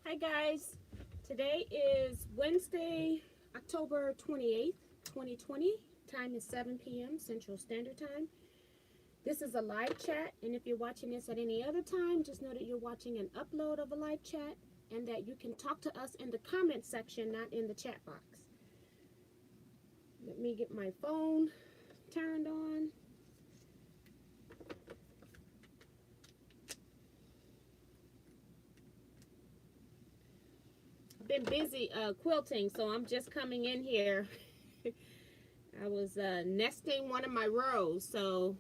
Hi guys, today is Wednesday, October 28th, 2020. Time is 7 p.m. Central Standard Time. This is a live chat, and if you're watching this at any other time, just know that you're watching an upload of a live chat and that you can talk to us in the comment section, not in the chat box. Let me get my phone turned on. Been busy quilting, so I'm just coming in here. I was nesting one of my rows, so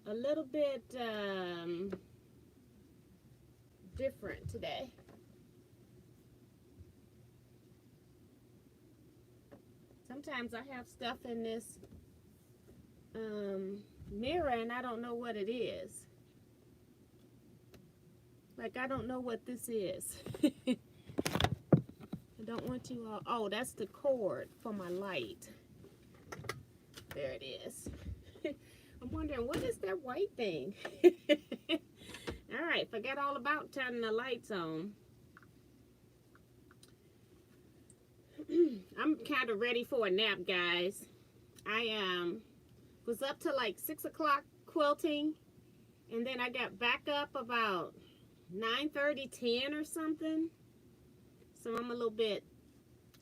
a little bit different today. Sometimes I have stuff in this mirror and I don't know what it is. Like, I don't know what this is. I don't want you all. Oh, that's the cord for my light. There it is. I'm wondering, what is that white thing? All right, forget all about turning the lights on. I'm kind of ready for a nap, guys. I was up to like 6 o'clock quilting, and then I got back up about 9:30, 10 or something. So I'm a little bit,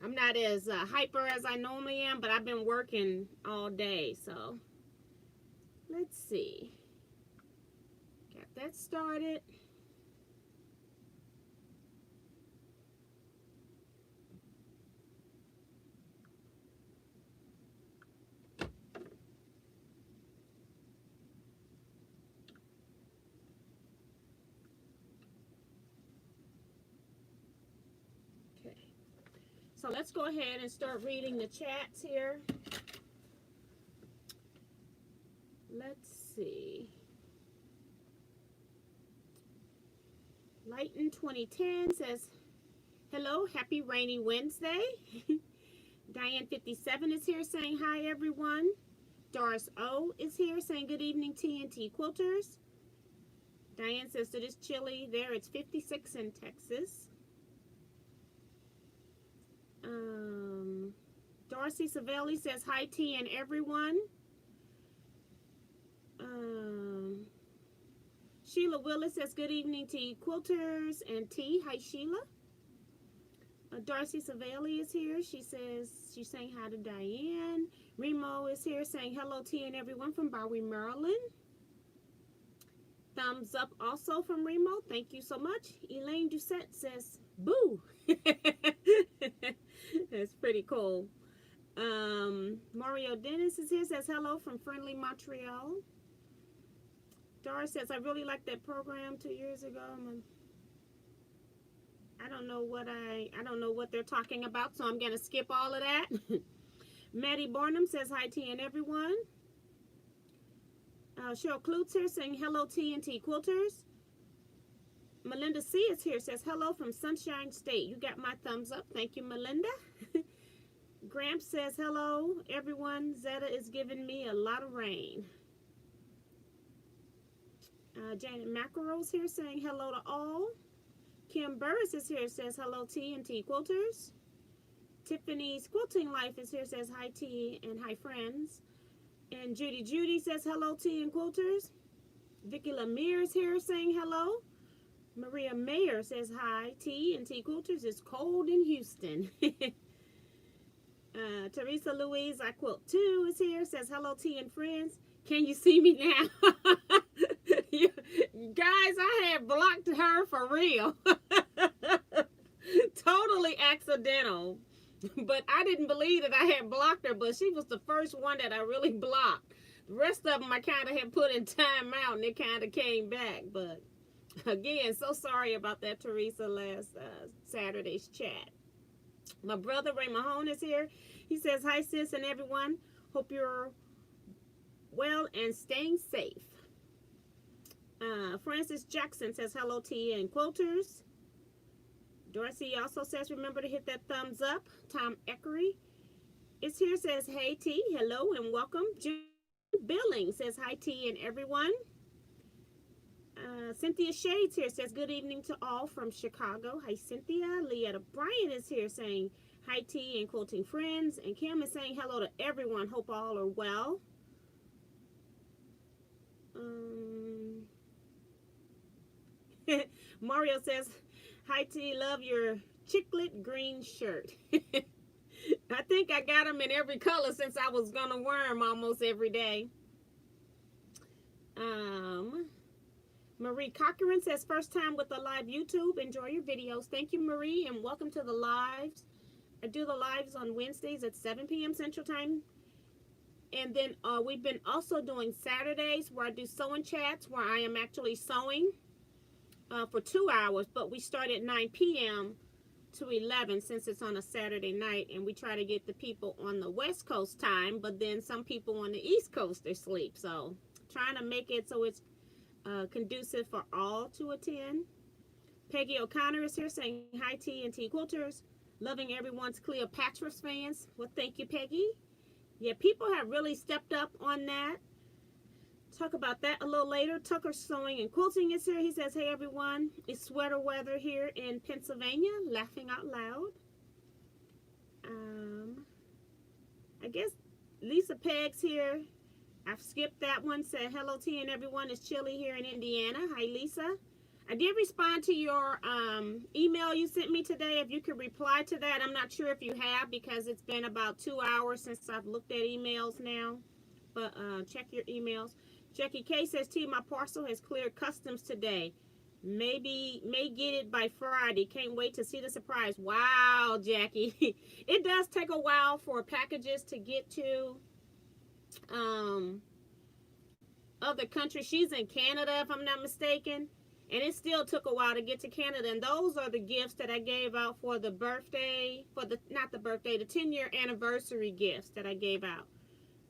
I'm not as hyper as I normally am, but I've been working all day. So let's see. Got that started. Okay. So let's go ahead and start reading the chats here. Let's see. Lighten 2010 says, hello, happy rainy Wednesday. Diane 57 is here saying hi everyone. Doris O is here saying good evening TNT Quilters. Diane says it is chilly there. It's 56 in Texas. Darcy Savelli says hi T and everyone. Sheila Willis says good evening T Quilters and T. Hi Sheila. Darcy Savelli is here. She says she's saying hi to Diane. Remo is here saying hello T and everyone from Bowie, Maryland. Thumbs up also from Remo. Thank you so much. Elaine Doucette says boo. That's pretty cool. Mario Dennis is here, says hello from friendly Montreal. Doris says I really liked that program 2 years ago. I don't know what they're talking about, so I'm gonna skip all of that. Maddie Barnum says hi T and everyone. Cheryl Klutz here saying hello T and T Quilters. Melinda C is here, says hello from Sunshine State. You got my thumbs up. Thank you, Melinda. Gramps says hello everyone. Zeta is giving me a lot of rain. Janet Mackerel's here saying hello to all. Kim Burris is here, says hello T and T Quilters. Tiffany's Quilting Life is here, says hi T and hi friends. And Judy says hello T and Quilters. Vicky Lemire is here saying hello. Maria Mayer says hi T and T Quilters. It's cold in Houston. Teresa Louise I Quilt 2 is here, says hello T and friends. Can you see me now? Guys, I had blocked her for real. Totally accidental. But I didn't believe that I had blocked her, but she was the first one that I really blocked. The rest of them I kind of had put in timeout and it kind of came back. But again, so sorry about that, Teresa, last Saturday's chat. My brother Ray Mahone is here. He says, hi sis and everyone. Hope you're well and staying safe. Francis Jackson says hello T and Quilters. Dorsey also says remember to hit that thumbs up. Tom Eckery is here, says hey T, hello and welcome. Jim Billing says hi T and everyone. Cynthia Shades here says, good evening to all from Chicago. Hi, Cynthia. Leetta Bryant is here saying, hi, T and quilting friends. And Kim is saying hello to everyone. Hope all are well. Mario says, hi, T. Love your chiclet green shirt. I think I got them in every color since I was going to wear them almost every day. Marie Cochran says, first time with the live YouTube. Enjoy your videos. Thank you, Marie, and welcome to the lives. I do the lives on Wednesdays at 7 p.m. Central Time. And then we've been also doing Saturdays where I do sewing chats where I am actually sewing for 2 hours. But we start at 9 p.m. to 11 since it's on a Saturday night. And we try to get the people on the West Coast time. But then some people on the East Coast, they sleep. So trying to make it so it's conducive for all to attend. Peggy O'Connor is here saying hi, T and T Quilters. Loving everyone's Cleopatra's fans. Well, thank you, Peggy. Yeah, people have really stepped up on that. Talk about that a little later. Tucker Sewing and Quilting is here. He says, hey, everyone. It's sweater weather here in Pennsylvania. Laughing out loud. I guess Lisa Pegg's here. I've skipped that one. Said hello, T and everyone. It's chilly here in Indiana. Hi, Lisa. I did respond to your email you sent me today. If you could reply to that. I'm not sure if you have because it's been about 2 hours since I've looked at emails now. But check your emails. Jackie K says, T, my parcel has cleared customs today. May get it by Friday. Can't wait to see the surprise. Wow, Jackie. It does take a while for packages to get to other countries. She's in Canada, if I'm not mistaken, and it still took a while to get to Canada. And those are the gifts that I gave out for the birthday, for the not the birthday, the 10-year anniversary gifts that I gave out,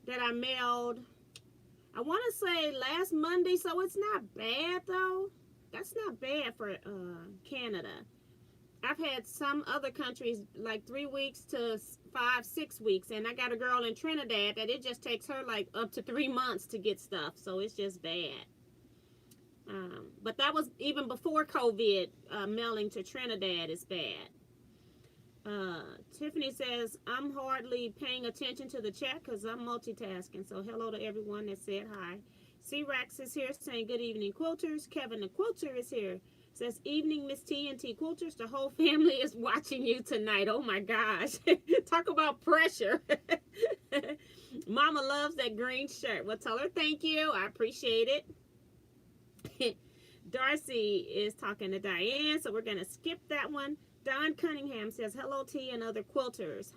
that I mailed, I want to say last Monday. So it's not bad though. That's not bad for Canada. I've had some other countries like 3 weeks to 5-6 weeks, and I got a girl in Trinidad that it just takes her like up to 3 months to get stuff, so it's just bad. But that was even before COVID. Mailing to Trinidad is bad. Tiffany says, I'm hardly paying attention to the chat because I'm multitasking, so hello to everyone that said hi. C-Rax is here saying good evening, quilters. Kevin the Quilter is here. Says, evening, Miss T and T Quilters. The whole family is watching you tonight. Oh, my gosh. Talk about pressure. Mama loves that green shirt. Well, tell her thank you. I appreciate it. Darcy is talking to Diane, so we're going to skip that one. Don Cunningham says, hello, T and other quilters.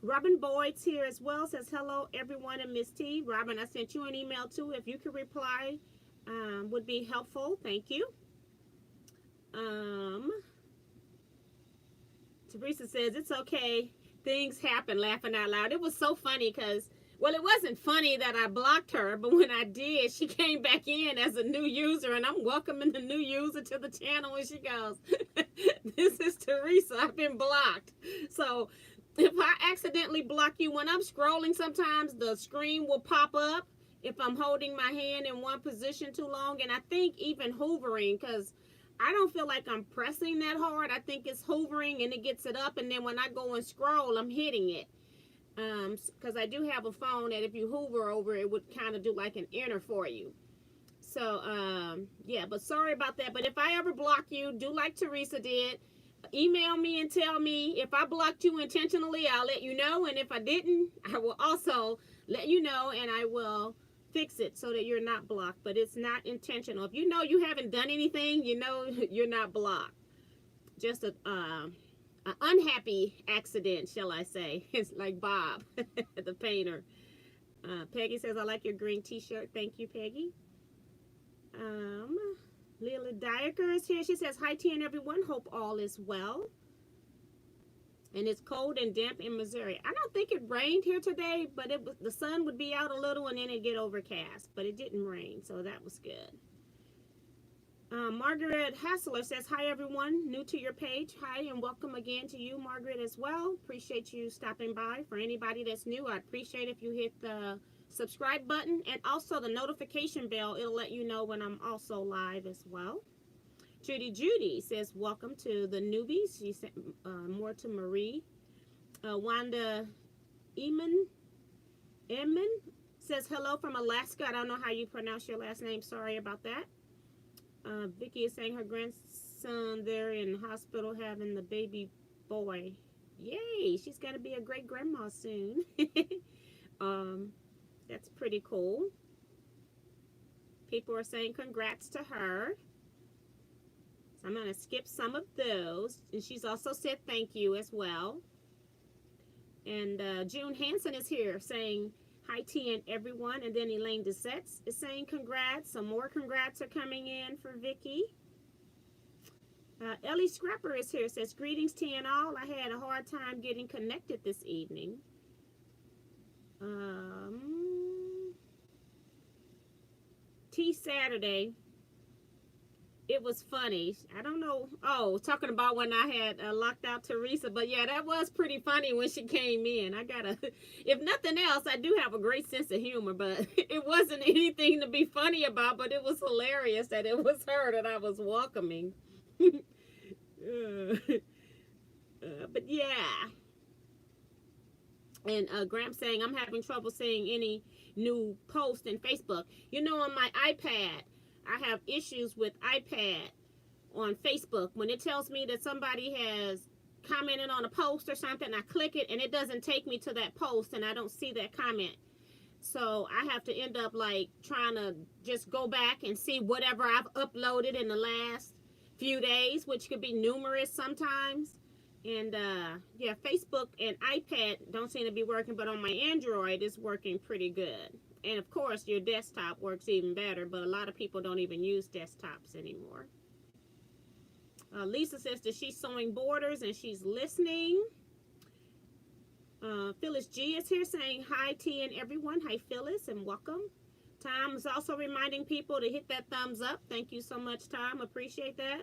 Robin Boyd's here as well. Says, hello, everyone, and Miss T. Robin, I sent you an email, too. If you could reply, would be helpful. Thank you. Teresa says, it's okay. Things happen, laughing out loud. It was so funny because, well, it wasn't funny that I blocked her, but when I did, she came back in as a new user, and I'm welcoming the new user to the channel, and she goes, this is Teresa. I've been blocked. So if I accidentally block you, when I'm scrolling, sometimes the screen will pop up if I'm holding my hand in one position too long. And I think even hovering, because I don't feel like I'm pressing that hard. I think it's hovering and it gets it up. And then when I go and scroll, I'm hitting it. Because I do have a phone that if you hover over, it would kind of do like an enter for you. So, yeah, but sorry about that. But if I ever block you, do like Teresa did. Email me and tell me. If I blocked you intentionally, I'll let you know. And if I didn't, I will also let you know, and I will fix it so that you're not blocked. But it's not intentional. If you know you haven't done anything, you know you're not blocked. Just an unhappy accident, shall I say. It's like Bob, the painter. Peggy says, I like your green t-shirt. Thank you, Peggy. Lila Dyer is here. She says, hi, T and everyone. Hope all is well. And it's cold and damp in Missouri. I don't think it rained here today, but the sun would be out a little and then it'd get overcast. But it didn't rain, so that was good. Margaret Hassler says, hi, everyone. New to your page. Hi, and welcome again to you, Margaret, as well. Appreciate you stopping by. For anybody that's new, I'd appreciate if you hit the subscribe button, and also the notification bell. It'll let you know when I'm also live as well. Judy says, welcome to the newbies. She sent more to Marie. Wanda Eamon says, hello from Alaska. I don't know how you pronounce your last name. Sorry about that. Vicky is saying her grandson there in the hospital having the baby boy. Yay, she's going to be a great grandma soon. That's pretty cool. People are saying congrats to her. So I'm going to skip some of those. And she's also said thank you as well. And June Hansen is here saying hi T and everyone. And then Elaine Desets is saying congrats. Some more congrats are coming in for Vicky. Ellie Scrapper is here. Says greetings T and all. I had a hard time getting connected this evening. T Saturday. It was funny. I don't know. Oh, talking about when I had locked out Teresa. But yeah, that was pretty funny when she came in. I gotta, if nothing else, I do have a great sense of humor. But it wasn't anything to be funny about. But it was hilarious that it was her that I was welcoming. But yeah. And Graham saying, I'm having trouble seeing any new posts in Facebook. You know, on my iPad, I have issues with iPad on Facebook. When it tells me that somebody has commented on a post or something, I click it and it doesn't take me to that post and I don't see that comment. So I have to end up like trying to just go back and see whatever I've uploaded in the last few days, which could be numerous sometimes. And yeah, Facebook and iPad don't seem to be working, but on my Android it's working pretty good. And of course your desktop works even better, but a lot of people don't even use desktops anymore. Lisa says that she's sewing borders and she's listening. Phyllis G is here saying hi T and everyone. Hi Phyllis and welcome. Tom is also reminding people to hit that thumbs up. Thank you so much, Tom. Appreciate that.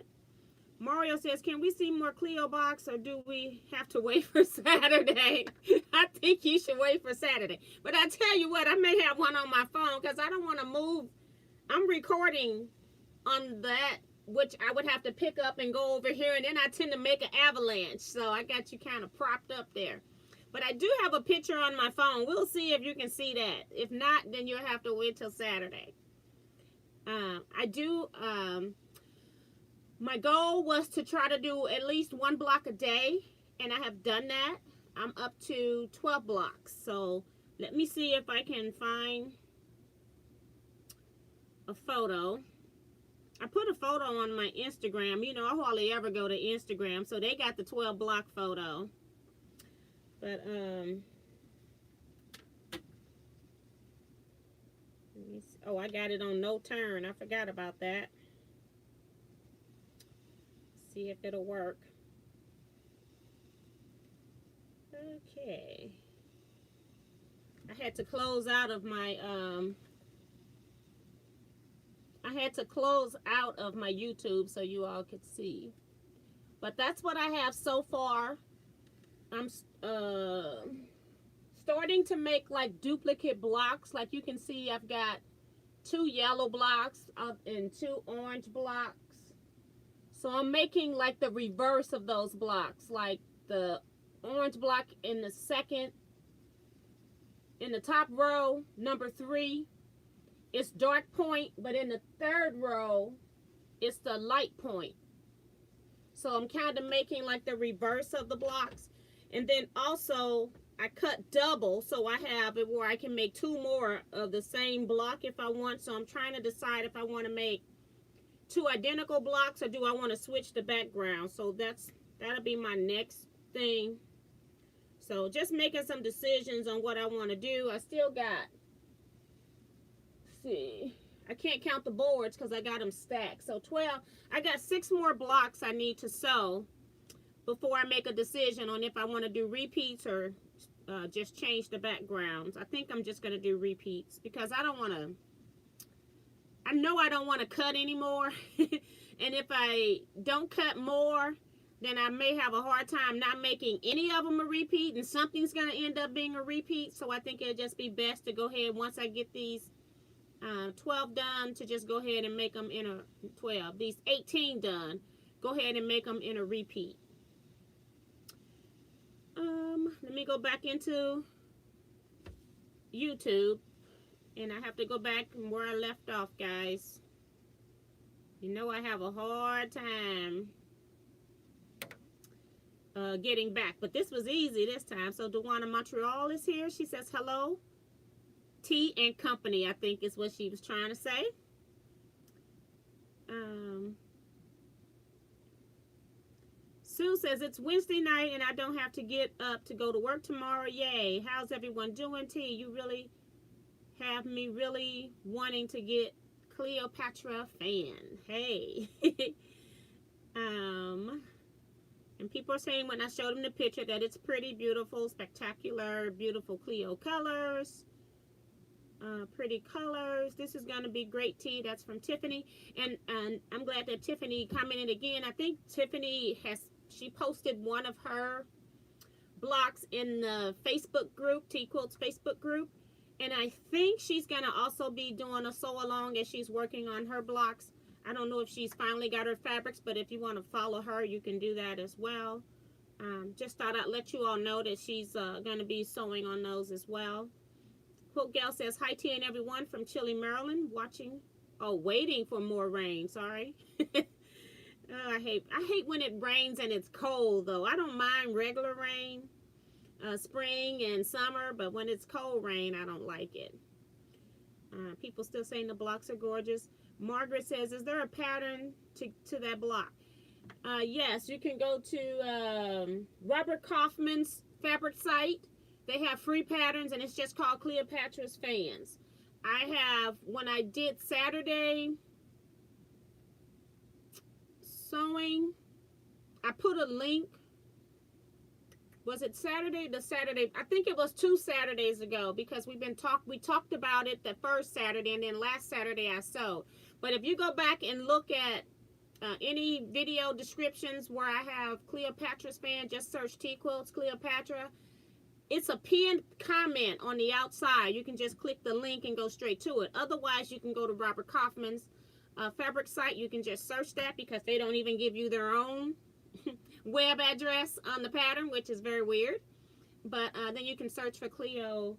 Mario says, can we see more Cleo box or do we have to wait for Saturday? I think you should wait for Saturday. But I tell you what, I may have one on my phone because I don't want to move. I'm recording on that, which I would have to pick up and go over here. And then I tend to make an avalanche. So I got you kind of propped up there. But I do have a picture on my phone. We'll see if you can see that. If not, then you'll have to wait till Saturday. My goal was to try to do at least one block a day, and I have done that. I'm up to 12 blocks. So let me see if I can find a photo. I put a photo on my Instagram. You know, I hardly ever go to Instagram, so they got the 12 block photo. But oh, I got it on no turn. I forgot about that. See if it'll work. Okay. I had to close out of my YouTube so you all could see. But that's what I have so far. I'm starting to make like duplicate blocks. Like you can see, I've got 2 yellow blocks and 2 orange blocks. So I'm making like the reverse of those blocks, like the orange block in the top row, number 3, it's dark point, but in the 3rd row, it's the light point. So I'm kind of making like the reverse of the blocks. And then also I cut double, so I have it where I can make 2 more of the same block if I want. So I'm trying to decide if I want to make 2 identical blocks or do I want to switch the background. So that'll be my next thing. So just making some decisions on what I want to do. I still got, let's see, I can't count the boards because I got them stacked. So 12, I got 6 more blocks I need to sew before I make a decision on if I want to do repeats or just change the backgrounds. I think I'm just going to do repeats because I know I don't want to cut anymore. And if I don't cut more, then I may have a hard time not making any of them a repeat, and something's going to end up being a repeat. So I think it'll just be best to go ahead, once I get these 12 done, to just go ahead and make them in a 12. These 18 done, go ahead and make them in a repeat. Let me go back into YouTube, and I have to go back where I left off, guys. You know I have a hard time getting back, but this was easy this time. So Teajuana Montreal is here. She says hello. Tea and company, I think is what she was trying to say. Sue says it's Wednesday night and I don't have to get up to go to work tomorrow. Yay. How's everyone doing? T, you really have me really wanting to get Cleopatra fan. Hey. And people are saying when I showed them the picture that it's pretty, beautiful, spectacular, beautiful Cleo colors. Pretty colors. This is going to be great tea. That's from Tiffany. And I'm glad that Tiffany commented again. I think Tiffany she posted one of her blocks in the Facebook group, Teaquilts Facebook group. And I think she's going to also be doing a sew along as she's working on her blocks. I don't know if she's finally got her fabrics, but if you want to follow her, you can do that as well. Just thought I'd let you all know that she's going to be sewing on those as well. Hope Gal says, hi T and everyone from Chile, Maryland, waiting for more rain, sorry. I hate when it rains and it's cold, though. I don't mind regular rain, spring and summer, but when it's cold rain, I don't like it. People still saying the blocks are gorgeous. Margaret says, is there a pattern to that block? Yes, you can go to Robert Kaufman's fabric site. They have free patterns, and it's just called Cleopatra's Fans. When I did Saturday sewing, I put a link. Was it Saturday? I think it was 2 Saturdays ago, because we talked about it the first Saturday, and then last Saturday I sewed. But if you go back and look at any video descriptions where I have Cleopatra's Fan, just search Teaquilts Cleopatra. It's a pinned comment on the outside. You can just click the link and go straight to it. Otherwise, you can go to Robert Kaufman's fabric site. You can just search that, because they don't even give you their own web address on the pattern, which is very weird. But then you can search for Cleopatra's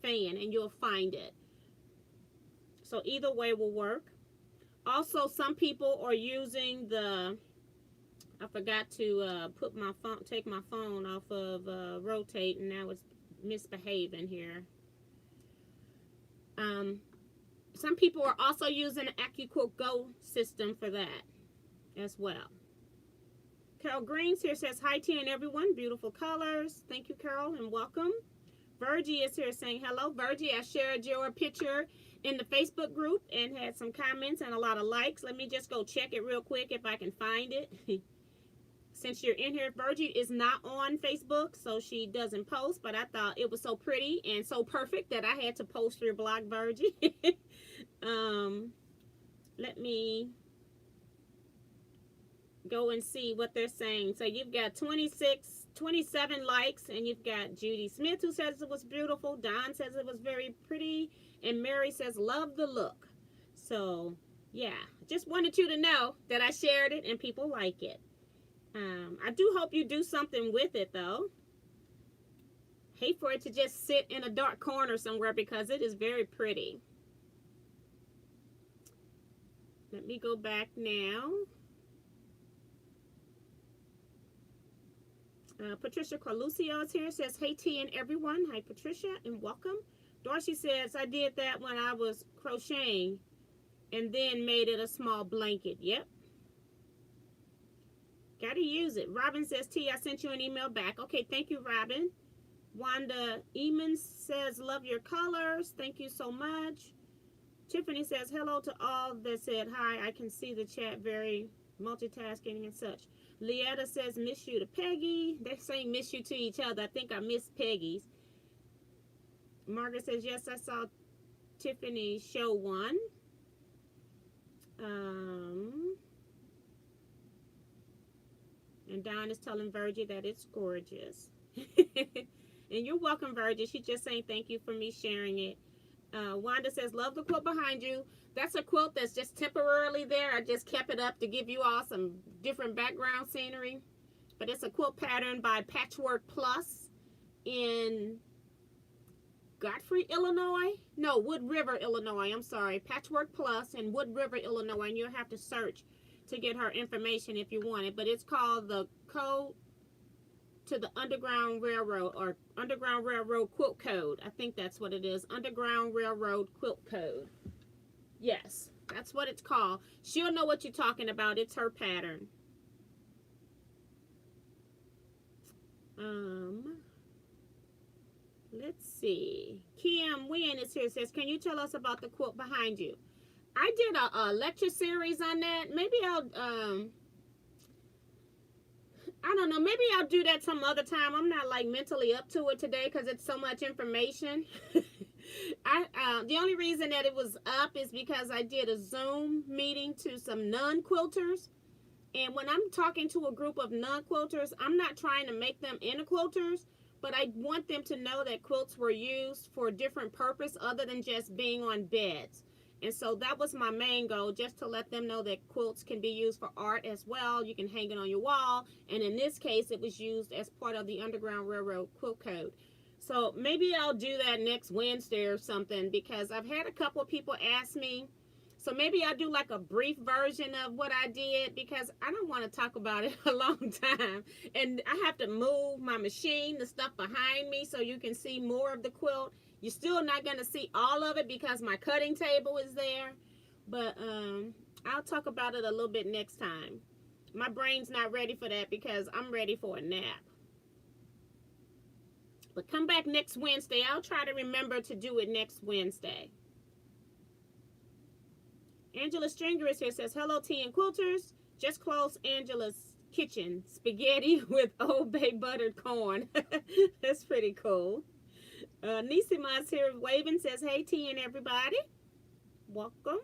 Fan and you'll find it. So either way will work. Also, some people are using I forgot to take my phone off of rotate, and now it's misbehaving here. Some people are also using the AccuQuilt Go system for that as well. Carol Greens here says, hi T and everyone, beautiful colors. Thank you, Carol, and welcome. Virgie is here saying hello. Virgie, I shared your picture in the Facebook group and had some comments and a lot of likes. Let me just go check it real quick if I can find it. Since you're in here, Virgie is not on Facebook, so she doesn't post, but I thought it was so pretty and so perfect that I had to post your blog, Virgie. Let me go and see what they're saying. So you've got 27 likes, and you've got Judy Smith, who says it was beautiful. Don says it was very pretty, and Mary says love the look. So yeah, just wanted you to know that I shared it and people like it. I do hope you do something with it, though. Hate for it to just sit in a dark corner somewhere, because it is very pretty. Let me go back now. Patricia Carluccio is here, says, hey T and everyone. Hi Patricia, and welcome. Darcy says, I did that when I was crocheting and then made it a small blanket. Yep. Gotta use it. Robin says, T, I sent you an email back. Okay, thank you, Robin. Wanda Eamon says, love your colors. Thank you so much. Tiffany says, hello to all that said hi. I can see the chat, very multitasking and such. Leetta says, miss you to Peggy. They're saying miss you to each other. I think I miss Peggy's. Margaret says, yes, I saw Tiffany's show one. And Dawn is telling Virgie that it's gorgeous. And you're welcome, Virgie. She just saying thank you for me sharing it. Wanda says, love the quilt behind you. That's a quilt that's just temporarily there. I just kept it up to give you all some different background scenery. But it's a quilt pattern by Patchwork Plus in Godfrey, Illinois. No, Wood River, Illinois. I'm sorry. Patchwork Plus in Wood River, Illinois. And you'll have to search to get her information if you want it. But it's called the Code to the Underground Railroad, or Underground Railroad Quilt Code. I think that's what it is. Underground Railroad Quilt Code. Yes, that's what it's called. She'll know what you're talking about. It's her pattern. Let's see. Kim Wynn is here. Says, can you tell us about the quilt behind you? I did a lecture series on that. Maybe I'll I don't know. Maybe I'll do that some other time. I'm not like mentally up to it today because it's so much information. The only reason that it was up is because I did a Zoom meeting to some non-quilters. And when I'm talking to a group of non-quilters, I'm not trying to make them into quilters, but I want them to know that quilts were used for a different purpose other than just being on beds. And so that was my main goal, just to let them know that quilts can be used for art as well. You can hang it on your wall. And in this case, it was used as part of the Underground Railroad Quilt Code. So maybe I'll do that next Wednesday or something, because I've had a couple of people ask me. So maybe I'll do like a brief version of what I did, because I don't want to talk about it a long time. And I have to move my machine, the stuff behind me, so you can see more of the quilt. You're still not going to see all of it because my cutting table is there. But I'll talk about it a little bit next time. My brain's not ready for that because I'm ready for a nap. But come back next Wednesday. I'll try to remember to do it next Wednesday. Angela Stringer is here. Says, hello, tea and quilters. Just closed Angela's kitchen. Spaghetti with Old Bay buttered corn. That's pretty cool. Nisima's here waving, says, hey, tea and everybody. Welcome.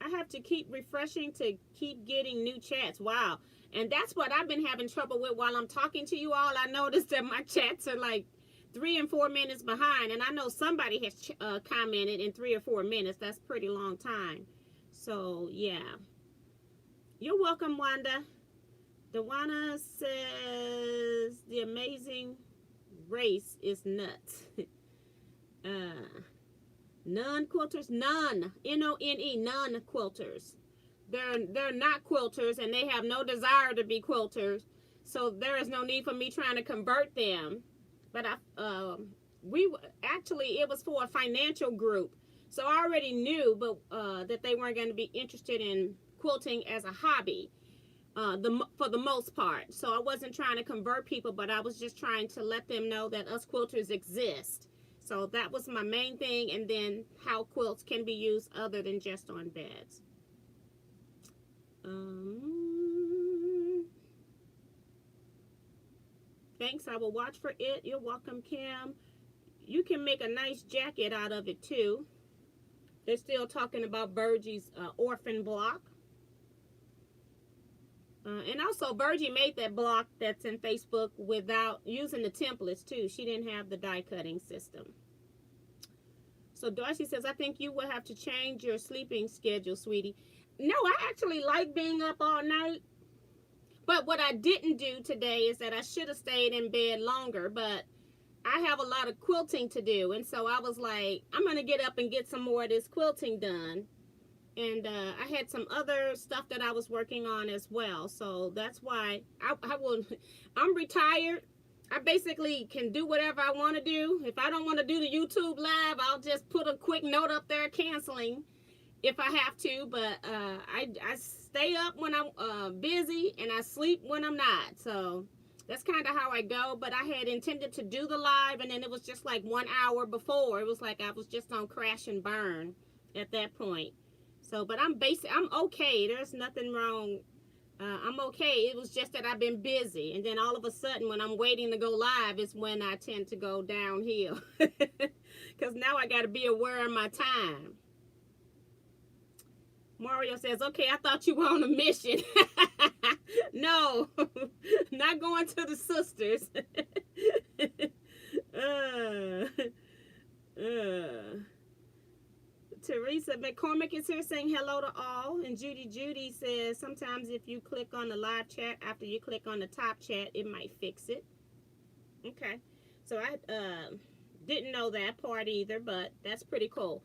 I have to keep refreshing to keep getting new chats. Wow. And that's what I've been having trouble with while I'm talking to you all. I noticed that my chats are like 3 and 4 minutes behind. And I know somebody has commented in 3 or 4 minutes. That's a pretty long time. So, yeah. You're welcome, Wanda. Dewana says, the amazing race is nuts. Non-quilters, none, N-O-N-E, non-quilters. They're not quilters, and they have no desire to be quilters. So there is no need for me trying to convert them. But it was for a financial group. So I already knew that they weren't going to be interested in quilting as a hobby. For the most part. So I wasn't trying to convert people, but I was just trying to let them know that us quilters exist. So that was my main thing, and then how quilts can be used other than just on beds. Thanks, I will watch for it. You're welcome, Kim. You can make a nice jacket out of it too. They're still talking about Virgie's orphan block. And also, Virgie made that block that's in Facebook without using the templates, too. She didn't have the die cutting system. So, Darcy says, I think you will have to change your sleeping schedule, sweetie. No, I actually like being up all night. But what I didn't do today is that I should have stayed in bed longer. But I have a lot of quilting to do. And so I was like, I'm going to get up and get some more of this quilting done. And I had some other stuff that I was working on as well. So that's why I'm retired. I basically can do whatever I want to do. If I don't want to do the YouTube live, I'll just put a quick note up there canceling if I have to. But I stay up when I'm busy, and I sleep when I'm not. So that's kind of how I go. But I had intended to do the live, and then it was just like 1 hour before. It was like I was just on crash and burn at that point. So, but I'm okay. There's nothing wrong. I'm okay. It was just that I've been busy. And then all of a sudden, when I'm waiting to go live, is when I tend to go downhill. Because now I got to be aware of my time. Mario says, okay, I thought you were on a mission. No, not going to the sisters. Teresa McCormick is here saying hello to all. And Judy says, sometimes if you click on the live chat, after you click on the top chat, it might fix it. Okay. So I didn't know that part either, but that's pretty cool.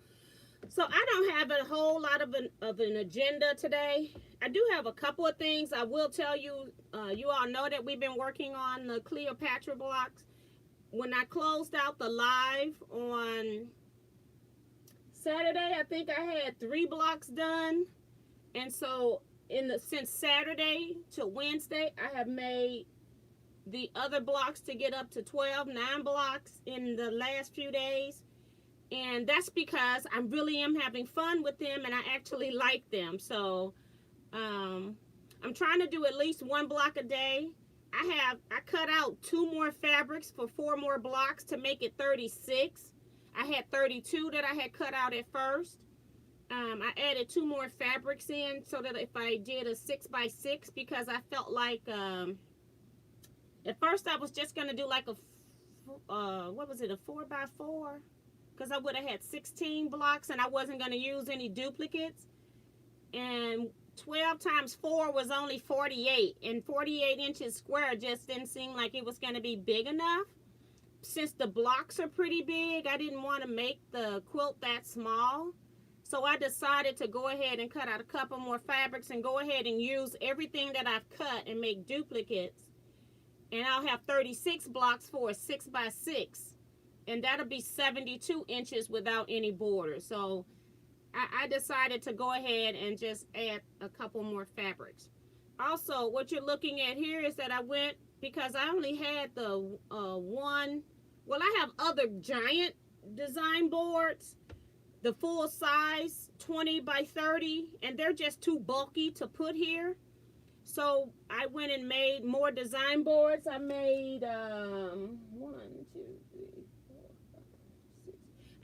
So I don't have a whole lot of an agenda today. I do have a couple of things I will tell you. You all know that we've been working on the Cleopatra blocks. When I closed out the live on Saturday, I think I had 3 blocks done. And so since Saturday to Wednesday, I have made the other blocks to get up to 9 blocks in the last few days. And that's because I really am having fun with them and I actually like them. So I'm trying to do at least 1 block a day. I cut out 2 more fabrics for 4 more blocks to make it 36. I had 32 that I had cut out at first. I added 2 more fabrics in so that if I did a 6x6, because I felt like at first I was just going to do like a what was it, a 4x4, because I would have had 16 blocks and I wasn't going to use any duplicates. And 12 times 4 was only 48, and 48 inches square just didn't seem like it was going to be big enough. Since the blocks are pretty big, I didn't want to make the quilt that small. So I decided to go ahead and cut out a couple more fabrics and go ahead and use everything that I've cut and make duplicates. And I'll have 36 blocks for a 6x6. And that'll be 72 inches without any border. So I decided to go ahead and just add a couple more fabrics. Also, what you're looking at here is that I went, because I only had the one, well, I have other giant design boards, the full size 20 by 30, and they're just too bulky to put here. So I went and made more design boards. I made 1, 2, 3, 4, 5, 6.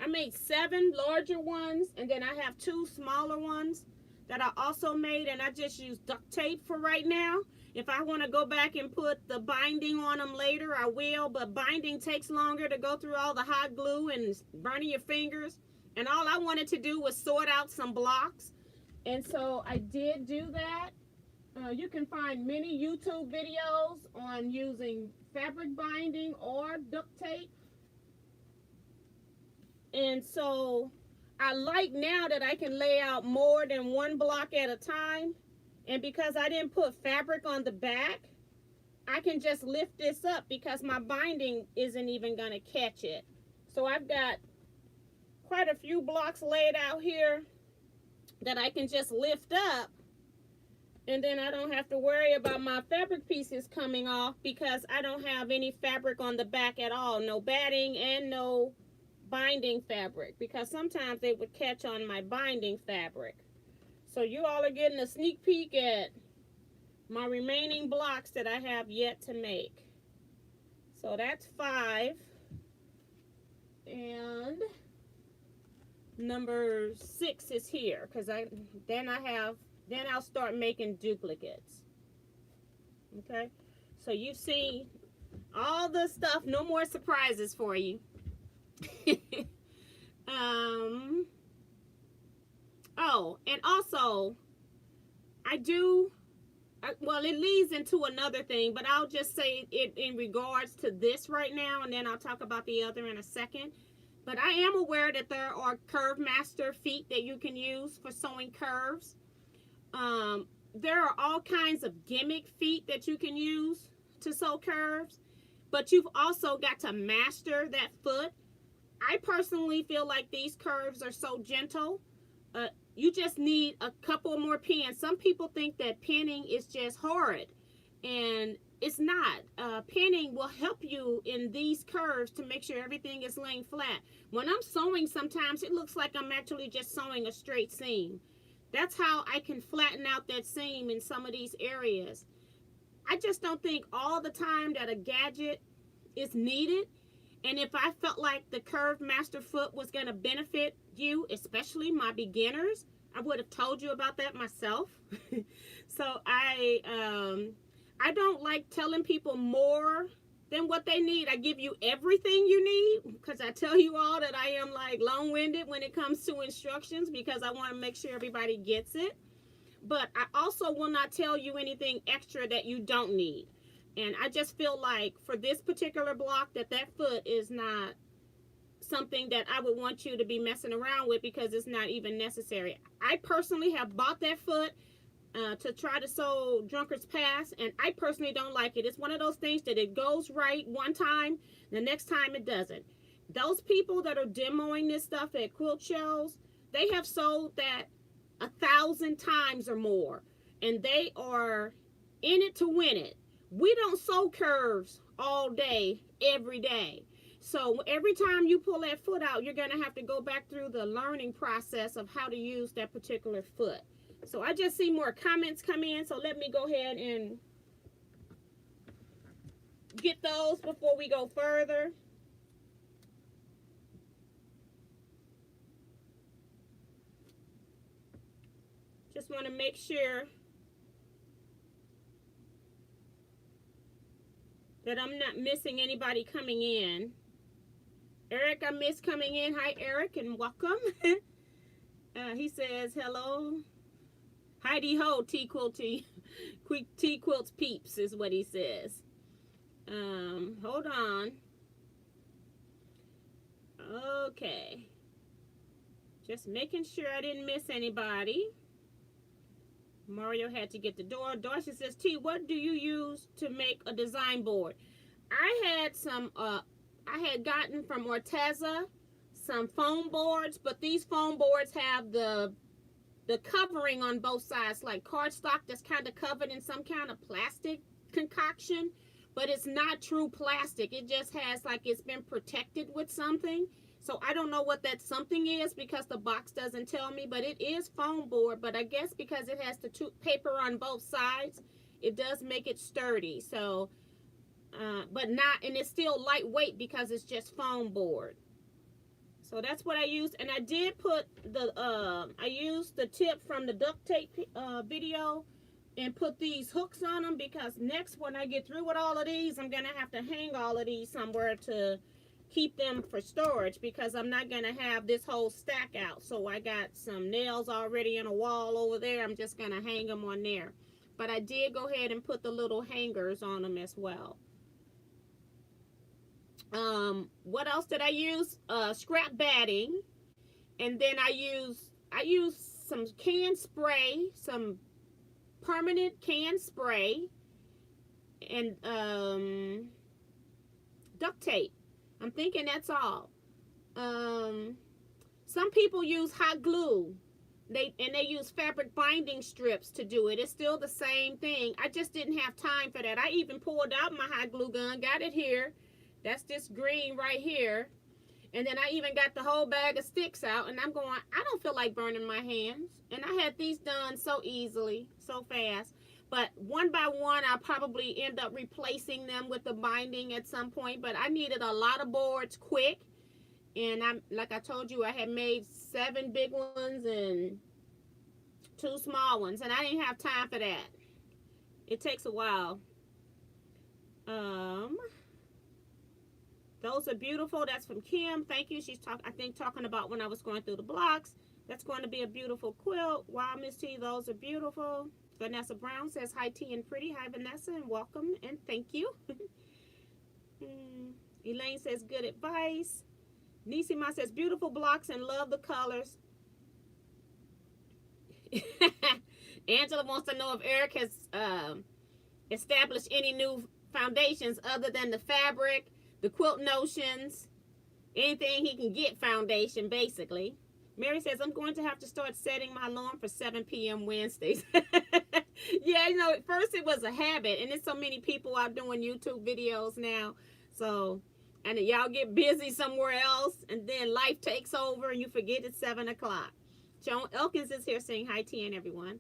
I made 7 larger ones, and then I have 2 smaller ones that I also made, and I just use duct tape for right now. If I want to go back and put the binding on them later, I will, but binding takes longer to go through all the hot glue and burning your fingers. And all I wanted to do was sort out some blocks, and so I did do that. You can find many YouTube videos on using fabric binding or duct tape. And so I like now that I can lay out more than 1 block at a time. And because I didn't put fabric on the back, I can just lift this up because my binding isn't even going to catch it. So I've got quite a few blocks laid out here that I can just lift up. And then I don't have to worry about my fabric pieces coming off because I don't have any fabric on the back at all. No batting and no binding fabric, because sometimes they would catch on my binding fabric. So you all are getting a sneak peek at my remaining blocks that I have yet to make. So that's 5. And number 6 is here, because then I'll start making duplicates. Okay, so you've seen all the stuff. No more surprises for you. Oh, and also well, it leads into another thing, but I'll just say it in regards to this right now, and then I'll talk about the other in a second. But I am aware that there are Curve Master feet that you can use for sewing curves. There are all kinds of gimmick feet that you can use to sew curves, but you've also got to master that foot. I personally feel like these curves are so gentle. You just need a couple more pins. Some people think that pinning is just horrid, and it's not. Pinning will help you in these curves to make sure everything is laying flat. When I'm sewing, sometimes it looks like I'm actually just sewing a straight seam. That's how I can flatten out that seam in some of these areas. I just don't think all the time that a gadget is needed. And if I felt like the Curve Master foot was going to benefit you, especially my beginners, I would have told you about that myself. So I don't like telling people more than what they need. I give you everything you need because I tell you all that I am like long-winded when it comes to instructions because I want to make sure everybody gets it. But I also will not tell you anything extra that you don't need. And I just feel like for this particular block that foot is not something that I would want you to be messing around with because it's not even necessary. I personally have bought that foot to try to sew Drunkard's Pass, and I personally don't like it. It's one of those things that it goes right one time, the next time it doesn't. Those people that are demoing this stuff at quilt shows, they have sold that 1,000 times or more, and they are in it to win it. We don't sew curves all day, every day. So every time you pull that foot out, you're going to have to go back through the learning process of how to use that particular foot. So I just see more comments come in, so let me go ahead and get those before we go further. Just want to make sure that I'm not missing anybody coming in. Eric, I missed coming in. Hi, Eric, and welcome. He says, hello. Heidi ho, Teaquilts peeps is what he says. Hold on. Okay. Just making sure I didn't miss anybody. Mario had to get the door. Darcy says, T, what do you use to make a design board? I had some, I had gotten from Orteza some foam boards, but these foam boards have the covering on both sides, like cardstock that's kind of covered in some kind of plastic concoction, but it's not true plastic. It just has like it's been protected with something. So I don't know what that something is because the box doesn't tell me, but it is foam board. But I guess because it has the paper on both sides, it does make it sturdy. So, but not, and it's still lightweight because it's just foam board. So that's what I used, and I did put the, I used the tip from the duct tape video and put these hooks on them because next when I get through with all of these, I'm going to have to hang all of these somewhere to keep them for storage because I'm not going to have this whole stack out. So I got some nails already in a wall over there. I'm just going to hang them on there. But I did go ahead and put the little hangers on them as well. What else did I use? Scrap batting, and then I use some can spray, some permanent can spray, and duct tape. I'm thinking that's all. Some people use hot glue. They use fabric binding strips to do it. It's still the same thing. I just didn't have time for that. I even pulled out my hot glue gun, got it here. That's this green right here. And then I even got the whole bag of sticks out. And I'm going, I don't feel like burning my hands. And I had these done so easily, so fast. But one by one, I'll probably end up replacing them with the binding at some point. But I needed a lot of boards quick. And like I told you, I had made 7 big ones and 2 small ones. And I didn't have time for that. It takes a while. Those are beautiful. That's from Kim. Thank you. She's talking about when I was going through the blocks. That's going to be a beautiful quilt. Wow, Miss T, those are beautiful. Vanessa Brown says, hi, T and pretty. Hi, Vanessa, and welcome, and thank you. Elaine says, good advice. Nisima says, beautiful blocks and love the colors. Angela wants to know if Eric has established any new foundations other than the fabric, the quilt notions, anything he can get foundation, basically. Mary says, I'm going to have to start setting my alarm for 7 p.m. Wednesdays. Yeah, you know, at first it was a habit, and there's so many people out doing YouTube videos now. So, and y'all get busy somewhere else, and then life takes over, and you forget it's 7 o'clock. Joan Elkins is here saying hi, T and everyone.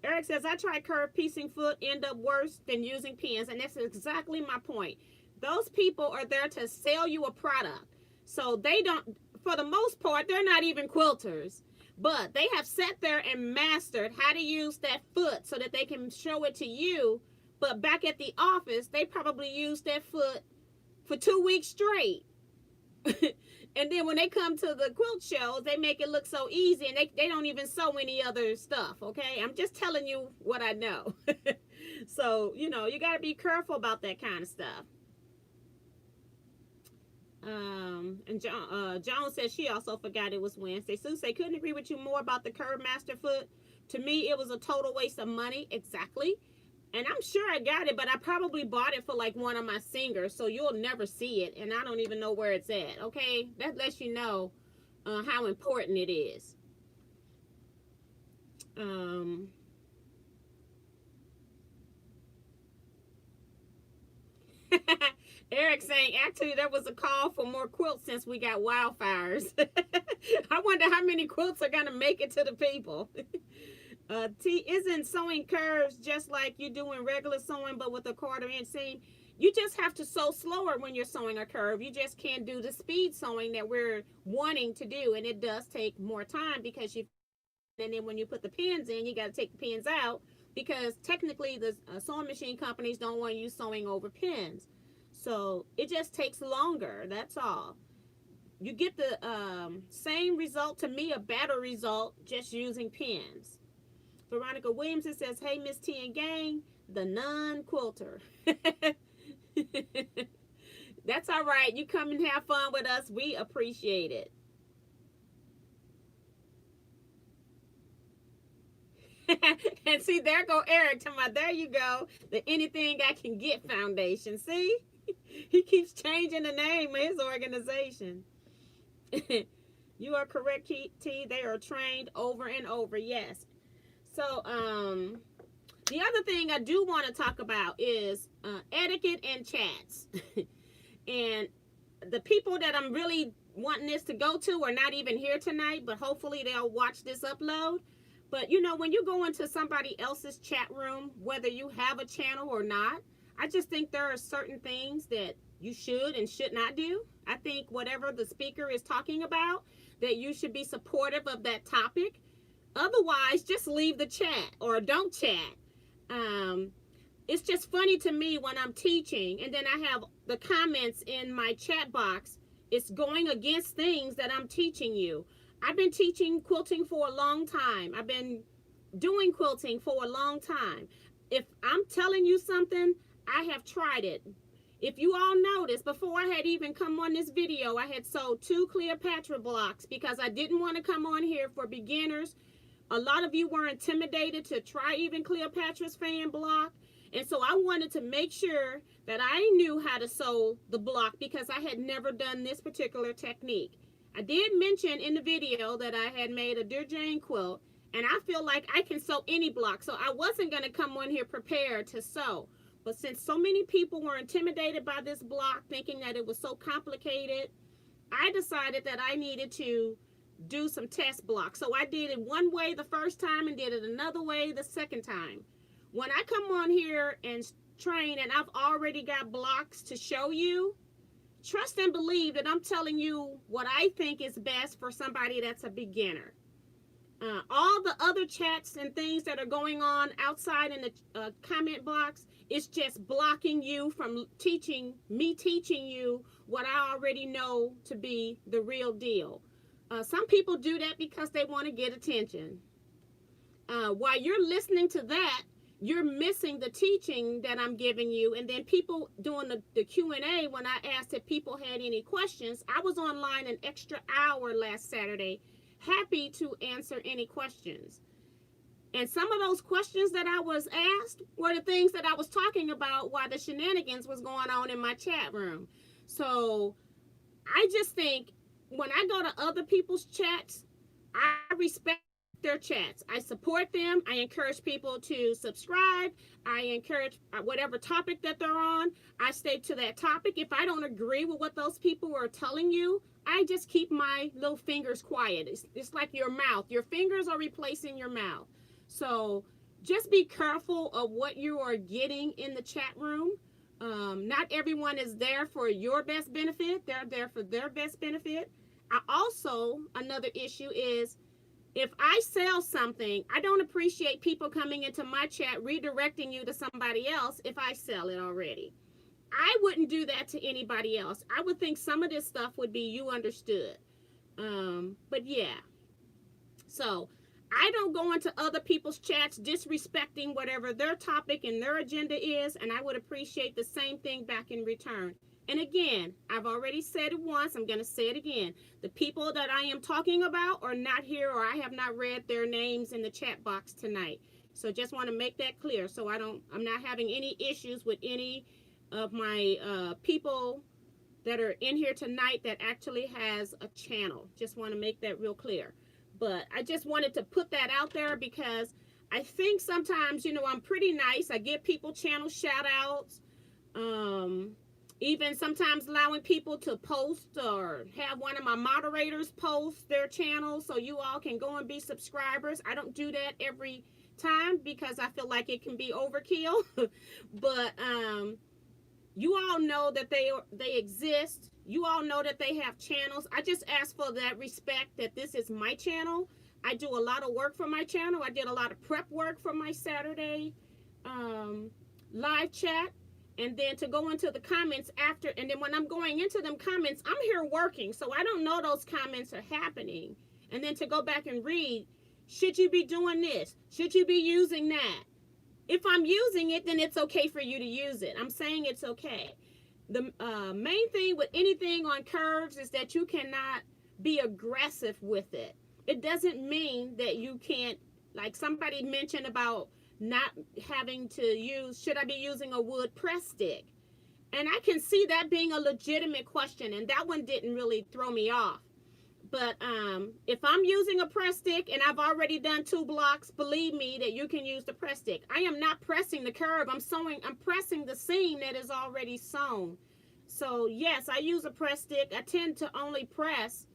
Eric says, I tried curved piecing foot, end up worse than using pins, and that's exactly my point. Those people are there to sell you a product. So they don't, for the most part, they're not even quilters. But they have sat there and mastered how to use that foot so that they can show it to you. But back at the office, they probably used that foot for 2 weeks straight. And then when they come to the quilt shows, they make it look so easy, and they don't even sew any other stuff, okay? I'm just telling you what I know. So, you know, you got to be careful about that kind of stuff. And Joan says she also forgot it was Wednesday. Sue say, couldn't agree with you more about the Curve Master foot. To me, it was a total waste of money. Exactly. And I'm sure I got it, but I probably bought it for like one of my singers, so you'll never see it, and I don't even know where it's at, okay? That lets you know how important it is. Eric saying, actually, there was a call for more quilts since we got wildfires. I wonder how many quilts are going to make it to the people. Isn't sewing curves just like you doing regular sewing but with a 1/4 inch seam? You just have to sew slower when you're sewing a curve. You just can't do the speed sewing that we're wanting to do, and it does take more time because and then when you put the pins in, you got to take the pins out because technically the sewing machine companies don't want you sewing over pins. So it just takes longer, that's all. You get the same result, to me, a better result, just using pins. Veronica Williamson says, hey, Miss T and gang, the non-quilter. That's all right. You come and have fun with us. We appreciate it. And see, there go Eric. There you go. The Anything I Can Get Foundation. See? He keeps changing the name of his organization. You are correct, T. They are trained over and over. Yes. So, the other thing I do want to talk about is etiquette and chats. And the people that I'm really wanting this to go to are not even here tonight, but hopefully they'll watch this upload. But, you know, when you go into somebody else's chat room, whether you have a channel or not, I just think there are certain things that you should and should not do. I think whatever the speaker is talking about, that you should be supportive of that topic. Otherwise, just leave the chat or don't chat. It's just funny to me when I'm teaching and then I have the comments in my chat box. It's going against things that I'm teaching you. I've been teaching quilting for a long time. I've been doing quilting for a long time. If I'm telling you something, I have tried it. If you all noticed, before I had even come on this video, I had sold 2 Cleopatra blocks because I didn't want to come on here for beginners. A lot of you were intimidated to try even Cleopatra's fan block. And so I wanted to make sure that I knew how to sew the block because I had never done this particular technique. I did mention in the video that I had made a Dear Jane quilt, and I feel like I can sew any block. So I wasn't going to come on here prepared to sew. But since so many people were intimidated by this block, thinking that it was so complicated, I decided that I needed to do some test blocks. So I did it one way the first time and did it another way the second time. When I come on here and train and I've already got blocks to show you, trust and believe that I'm telling you what I think is best for somebody that's a beginner. All the other chats and things that are going on outside in the comment box, it's just blocking you from teaching you what I already know to be the real deal. Some people do that because they want to get attention. While you're listening to that, you're missing the teaching that I'm giving you. And then people doing the Q&A, when I asked if people had any questions, I was online an extra hour last Saturday, happy to answer any questions. And some of those questions that I was asked were the things that I was talking about while the shenanigans was going on in my chat room. So I just think when I go to other people's chats, I respect their chats. I support them. I encourage people to subscribe. I encourage whatever topic that they're on, I stay to that topic. If I don't agree with what those people are telling you, I just keep my little fingers quiet. It's like your mouth. Your fingers are replacing your mouth. So just be careful of what you are getting in the chat room. Not everyone is there for your best benefit. They're there for their best benefit. Another issue is, if I sell something, I don't appreciate people coming into my chat redirecting you to somebody else if I sell it already. I wouldn't do that to anybody else. I would think some of this stuff would be you understood. But yeah. So I don't go into other people's chats disrespecting whatever their topic and their agenda is, and I would appreciate the same thing back in return. And again, I've already said it once, I'm going to say it again. The people that I am talking about are not here, or I have not read their names in the chat box tonight. So just want to make that clear, so I'm not having any issues with any of my people that are in here tonight that actually has a channel. Just want to make that real clear. But I just wanted to put that out there because I think sometimes, I'm pretty nice. I give people channel shout outs. Even sometimes allowing people to post or have one of my moderators post their channel so you all can go and be subscribers. I don't do that every time because I feel like it can be overkill. But you all know that they exist. You all know that they have channels. I just ask for that respect that this is my channel. I do a lot of work for my channel. I did a lot of prep work for my Saturday live chat. And then to go into the comments after, and then when I'm going into them comments, I'm here working. So I don't know those comments are happening. And then to go back and read, should you be doing this? Should you be using that? If I'm using it, then it's okay for you to use it. I'm saying it's okay. The main thing with anything on curves is that you cannot be aggressive with it. It doesn't mean that you can't, like somebody mentioned about not having to use, should I be using a wood press stick? And I can see that being a legitimate question, and that one didn't really throw me off. But if I'm using a press stick and I've already done 2 blocks, believe me that you can use the press stick. I am not pressing the curve. I'm pressing the seam that is already sewn. So yes, I use a press stick. I tend to only press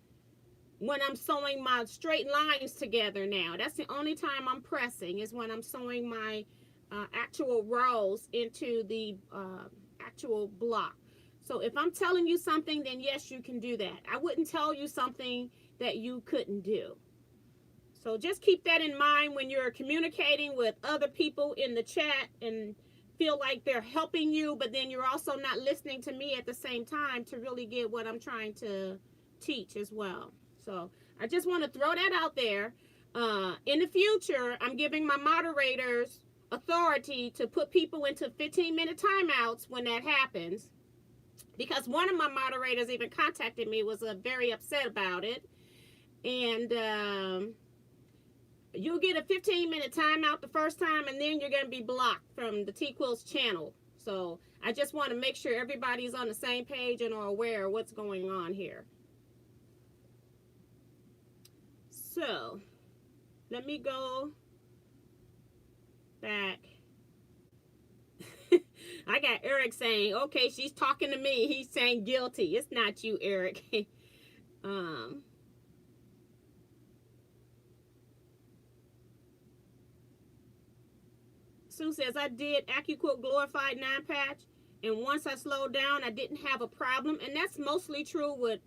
when I'm sewing my straight lines together now. That's the only time I'm pressing, is when I'm sewing my actual rows into the actual block. So if I'm telling you something, then yes, you can do that. I wouldn't tell you something that you couldn't do. So just keep that in mind when you're communicating with other people in the chat and feel like they're helping you, but then you're also not listening to me at the same time to really get what I'm trying to teach as well. So I just want to throw that out there. In the future, I'm giving my moderators authority to put people into 15-minute timeouts when that happens. Because one of my moderators even contacted me, was very upset about it. And you'll get a 15-minute timeout the first time, and then you're going to be blocked from the Teaquilts channel. So I just want to make sure everybody's on the same page and are aware of what's going on here. So let me go back. I got Eric saying, okay, she's talking to me. He's saying guilty. It's not you, Eric. Sue says, I did AccuQuilt Glorified 9-patch, and once I slowed down, I didn't have a problem. And that's mostly true with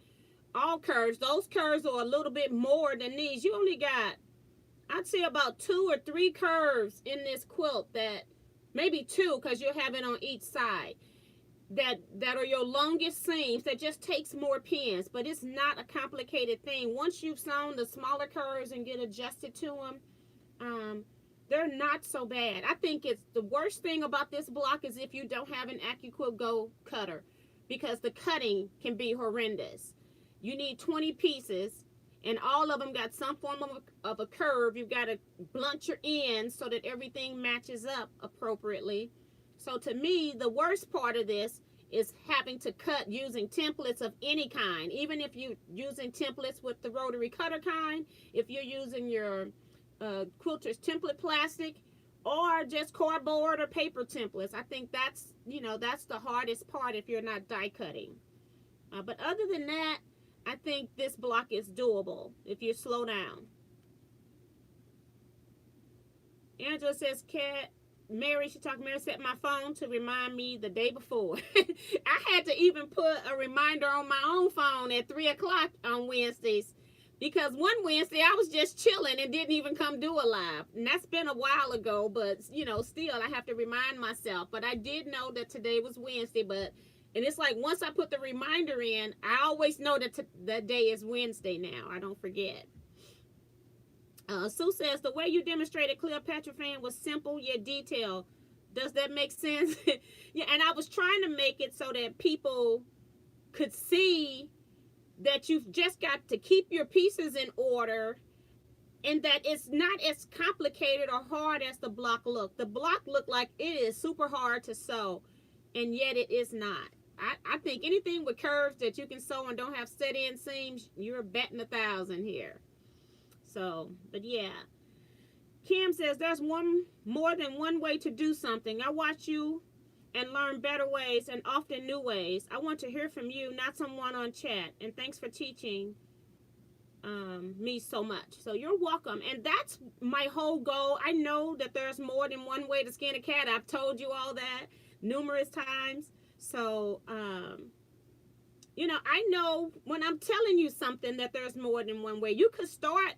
all curves. Those curves are a little bit more than these. You only got, I'd say, about 2 or 3 curves in this quilt, that maybe 2, because you'll have it on each side, that are your longest seams. That just takes more pins, but it's not a complicated thing. Once you've sewn the smaller curves and get adjusted to them, they're not so bad. I think it's the worst thing about this block is if you don't have an AccuQuilt Go cutter, because the cutting can be horrendous. You need 20 pieces, and all of them got some form of a curve. You've got to blunt your ends so that everything matches up appropriately. So to me, the worst part of this is having to cut using templates of any kind. Even if you're using templates with the rotary cutter kind, if you're using your quilter's template plastic, or just cardboard or paper templates, I think that's, that's the hardest part if you're not die cutting. But other than that, I think this block is doable if you slow down. Angela says, Mary set my phone to remind me the day before. I had to even put a reminder on my own phone at 3 o'clock on Wednesdays Because one Wednesday I was just chilling and didn't even come do a live. And that's been a while ago, but you know, still I have to remind myself. But I did know that today was Wednesday, and it's like once I put the reminder in, I always know that that day is Wednesday now. I don't forget. Sue says, the way you demonstrated Cleopatra fan was simple yet detailed. Does that make sense? Yeah, and I was trying to make it so that people could see that you've just got to keep your pieces in order, and that it's not as complicated or hard as the block look. The block look like it is super hard to sew, and yet it is not. I think anything with curves that you can sew and don't have set-in seams, you're betting 1,000 here. So, but yeah. Kim says, there's more than one way to do something. I watch you and learn better ways and often new ways. I want to hear from you, not someone on chat. And thanks for teaching me so much. So you're welcome. And that's my whole goal. I know that there's more than one way to skin a cat. I've told you all that numerous times. So, you know, I know when I'm telling you something that there's more than one way. You could start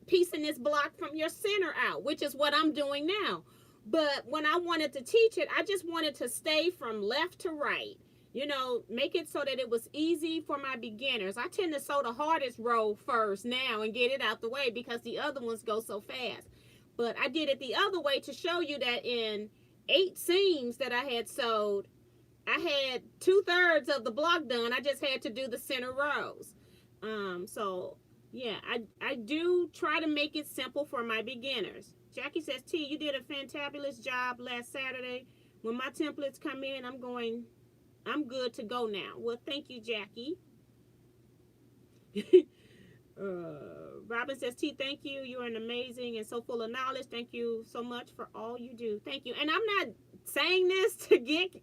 piecing this block from your center out, which is what I'm doing now. But when I wanted to teach it, I just wanted to stay from left to right. You know, make it so that it was easy for my beginners. I tend to sew the hardest row first now and get it out the way because the other ones go so fast. But I did it the other way to show you that in 8 seams that I had sewed, I had 2/3 of the block done. I just had to do the center rows. So yeah, I do try to make it simple for my beginners. Jackie says, T, you did a fantabulous job last Saturday. When my templates come in, I'm good to go now. Well, thank you, Jackie. Robin says, T, thank you. You're an amazing and so full of knowledge. Thank you so much for all you do. Thank you. And I'm not saying this to get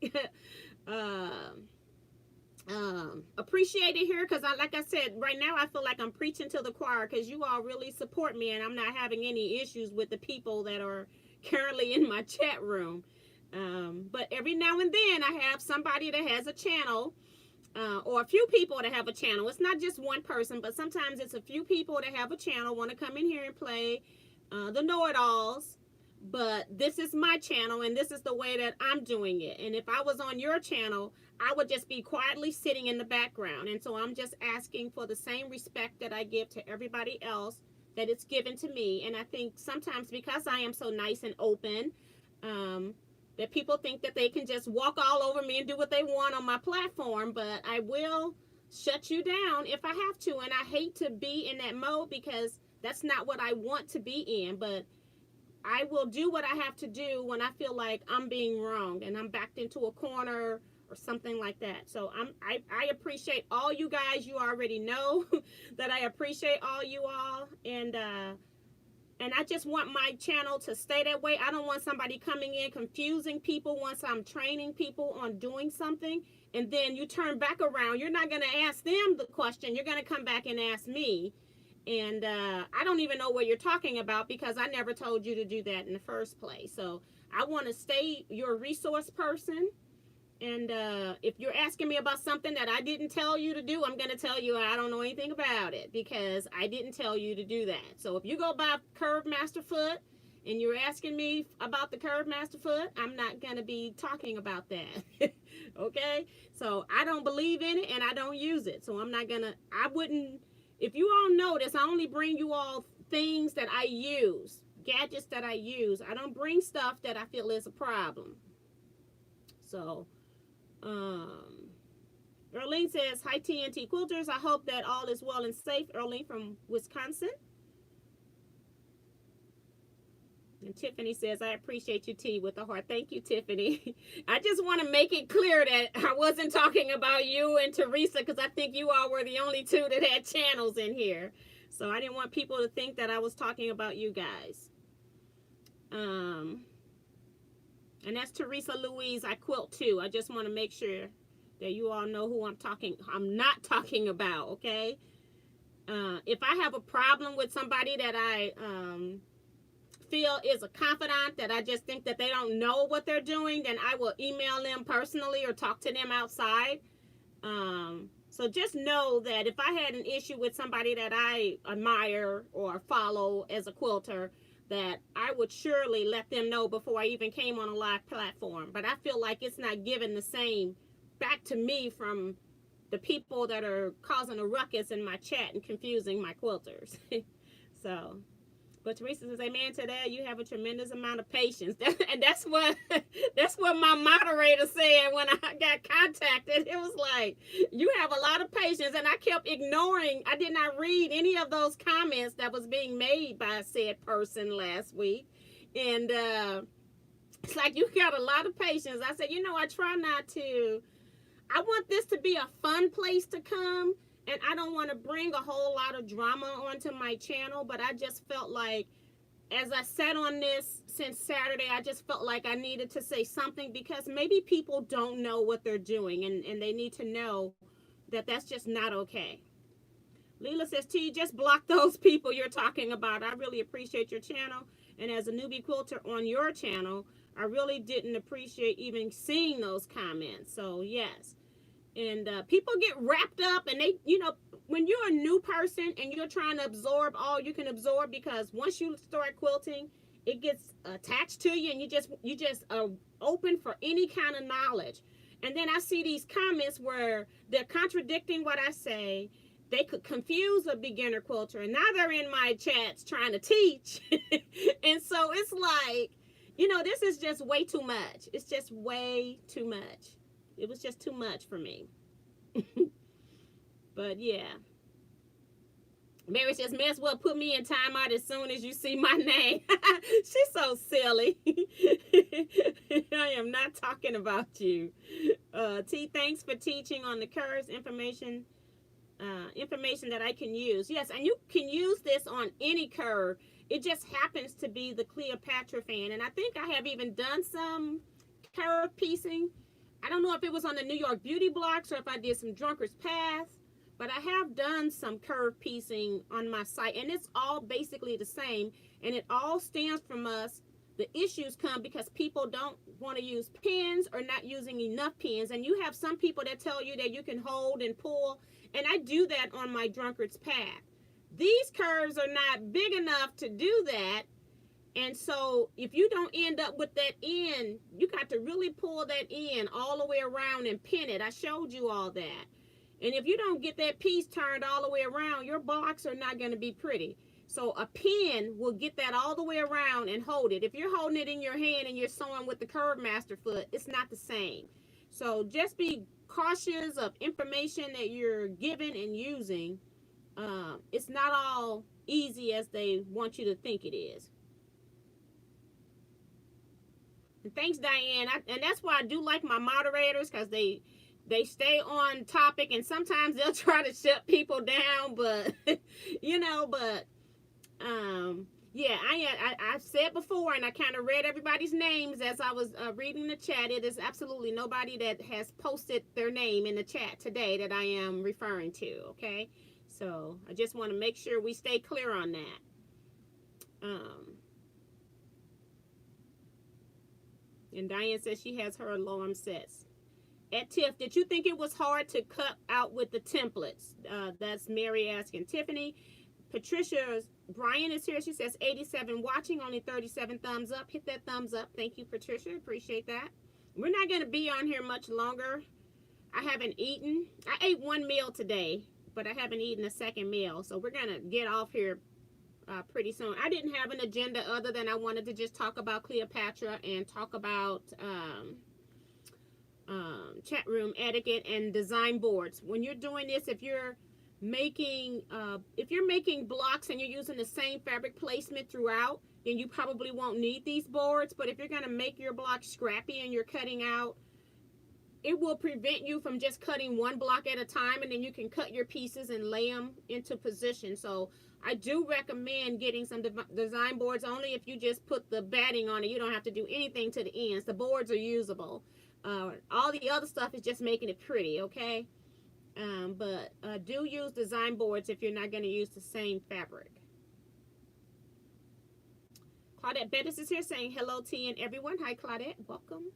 appreciated here, because like I said, right now I feel like I'm preaching to the choir because you all really support me and I'm not having any issues with the people that are currently in my chat room. But every now and then I have somebody that has a channel, or a few people that have a channel. It's not just one person, but sometimes it's a few people that have a channel, want to come in here and play the know-it-alls. But this is my channel and this is the way that I'm doing it. And if I was on your channel, I would just be quietly sitting in the background. And so I'm just asking for the same respect that I give to everybody else that it's given to me. And I think sometimes because I am so nice and open, that people think that they can just walk all over me and do what they want on my platform. But I will shut you down if I have to. And I hate to be in that mode because that's not what I want to be in. But I will do what I have to do when I feel like I'm being wronged and I'm backed into a corner or something like that. So I appreciate all you guys. You already know that I appreciate all you all, and I just want my channel to stay that way. I don't want somebody coming in confusing people once I'm training people on doing something, and then you turn back around. You're not going to ask them the question. You're going to come back and ask me. And I don't even know what you're talking about because I never told you to do that in the first place. So I want to stay your resource person. And if you're asking me about something that I didn't tell you to do, I'm going to tell you I don't know anything about it because I didn't tell you to do that. So if you go by Curved Master Foot and you're asking me about the Curved Master Foot, I'm not going to be talking about that. Okay? So I don't believe in it and I don't use it. So I'm not going to, I wouldn't. If you all notice, I only bring you all things that I use, gadgets that I use. I don't bring stuff that I feel is a problem. So, Erlene says, hi TNT Quilters. I hope that all is well and safe. Erlene from Wisconsin. And Tiffany says, I appreciate you, T, with the heart. Thank you, Tiffany. I just want to make it clear that I wasn't talking about you and Teresa because I think you all were the only two that had channels in here. So I didn't want people to think that I was talking about you guys. And that's Teresa Louise. I quilt too. I just want to make sure that you all know who I'm not talking about, okay? If I have a problem with somebody that I feel is a confidant, that I just think that they don't know what they're doing, then I will email them personally or talk to them outside. So So just know that if I had an issue with somebody that I admire or follow as a quilter, that I would surely let them know before I even came on a live platform. But I feel like it's not given the same back to me from the people that are causing a ruckus in my chat and confusing my quilters. So, but Teresa says, "Amen to that. You have a tremendous amount of patience," and that's what my moderator said when I got contacted. It was like, "You have a lot of patience," and I kept ignoring. I did not read any of those comments that was being made by said person last week, and it's like, "You got a lot of patience." I said, I try not to. I want this to be a fun place to come, and I don't want to bring a whole lot of drama onto my channel, but I just felt like, as I sat on this since Saturday, I just felt like I needed to say something, because maybe people don't know what they're doing, and they need to know that that's just not okay. Leela says, "T, just block those people you're talking about. I really appreciate your channel, and as a newbie quilter on your channel, I really didn't appreciate even seeing those comments." So yes. And people get wrapped up, and they, when you're a new person and you're trying to absorb all you can absorb, because once you start quilting, it gets attached to you, and you just are open for any kind of knowledge. And then I see these comments where they're contradicting what I say. They could confuse a beginner quilter, and now they're in my chats trying to teach. And so it's like, this is just way too much. It's just way too much. It was just too much for me. But yeah. Mary says, "May as well put me in timeout as soon as you see my name." She's so silly. I am not talking about you. T, thanks for teaching on the curves information that I can use. Yes, and you can use this on any curve. It just happens to be the Cleopatra fan. And I think I have even done some curve piecing. I don't know if it was on the New York Beauty blocks or if I did some Drunkard's Path, but I have done some curve piecing on my site, and it's all basically the same, and it all stems from us. The issues come because people don't want to use pins or not using enough pins, and you have some people that tell you that you can hold and pull, and I do that on my Drunkard's Path. These curves are not big enough to do that. And so if you don't end up with that end, you got to really pull that end all the way around and pin it. I showed you all that. And if you don't get that piece turned all the way around, your blocks are not going to be pretty. So a pin will get that all the way around and hold it. If you're holding it in your hand and you're sewing with the Curve Master foot, it's not the same. So just be cautious of information that you're giving and using. It's not all easy as they want you to think it is. And thanks, Diane. And that's why I do like my moderators, because they stay on topic, and sometimes they'll try to shut people down, but yeah, I've said before, and I kind of read everybody's names as I was reading the chat. It is absolutely nobody that has posted their name in the chat today that I am referring to, okay? So I just want to make sure we stay clear on that. And Diane says she has her alarm sets. At Tiff, did you think it was hard to cut out with the templates? That's Mary asking. Tiffany, Patricia's, Brian is here. She says 87 watching, only 37 thumbs up. Hit that thumbs up. Thank you, Patricia. Appreciate that. We're not going to be on here much longer. I haven't eaten. I ate one meal today, but I haven't eaten a second meal. So we're going to get off here pretty soon. I didn't have an agenda other than I wanted to just talk about Cleopatra and talk about chat room etiquette and design boards. When you're doing this, if you're making blocks and you're using the same fabric placement throughout, then you probably won't need these boards. But if you're going to make your block scrappy and you're cutting out, it will prevent you from just cutting one block at a time, and then you can cut your pieces and lay them into position. So I do recommend getting some design boards, only if you just put the batting on it. You don't have to do anything to the ends. The boards are usable. All the other stuff is just making it pretty, okay? But do use design boards if you're not going to use the same fabric. Claudette Bettis is here saying hello, T and everyone. Hi, Claudette. Welcome.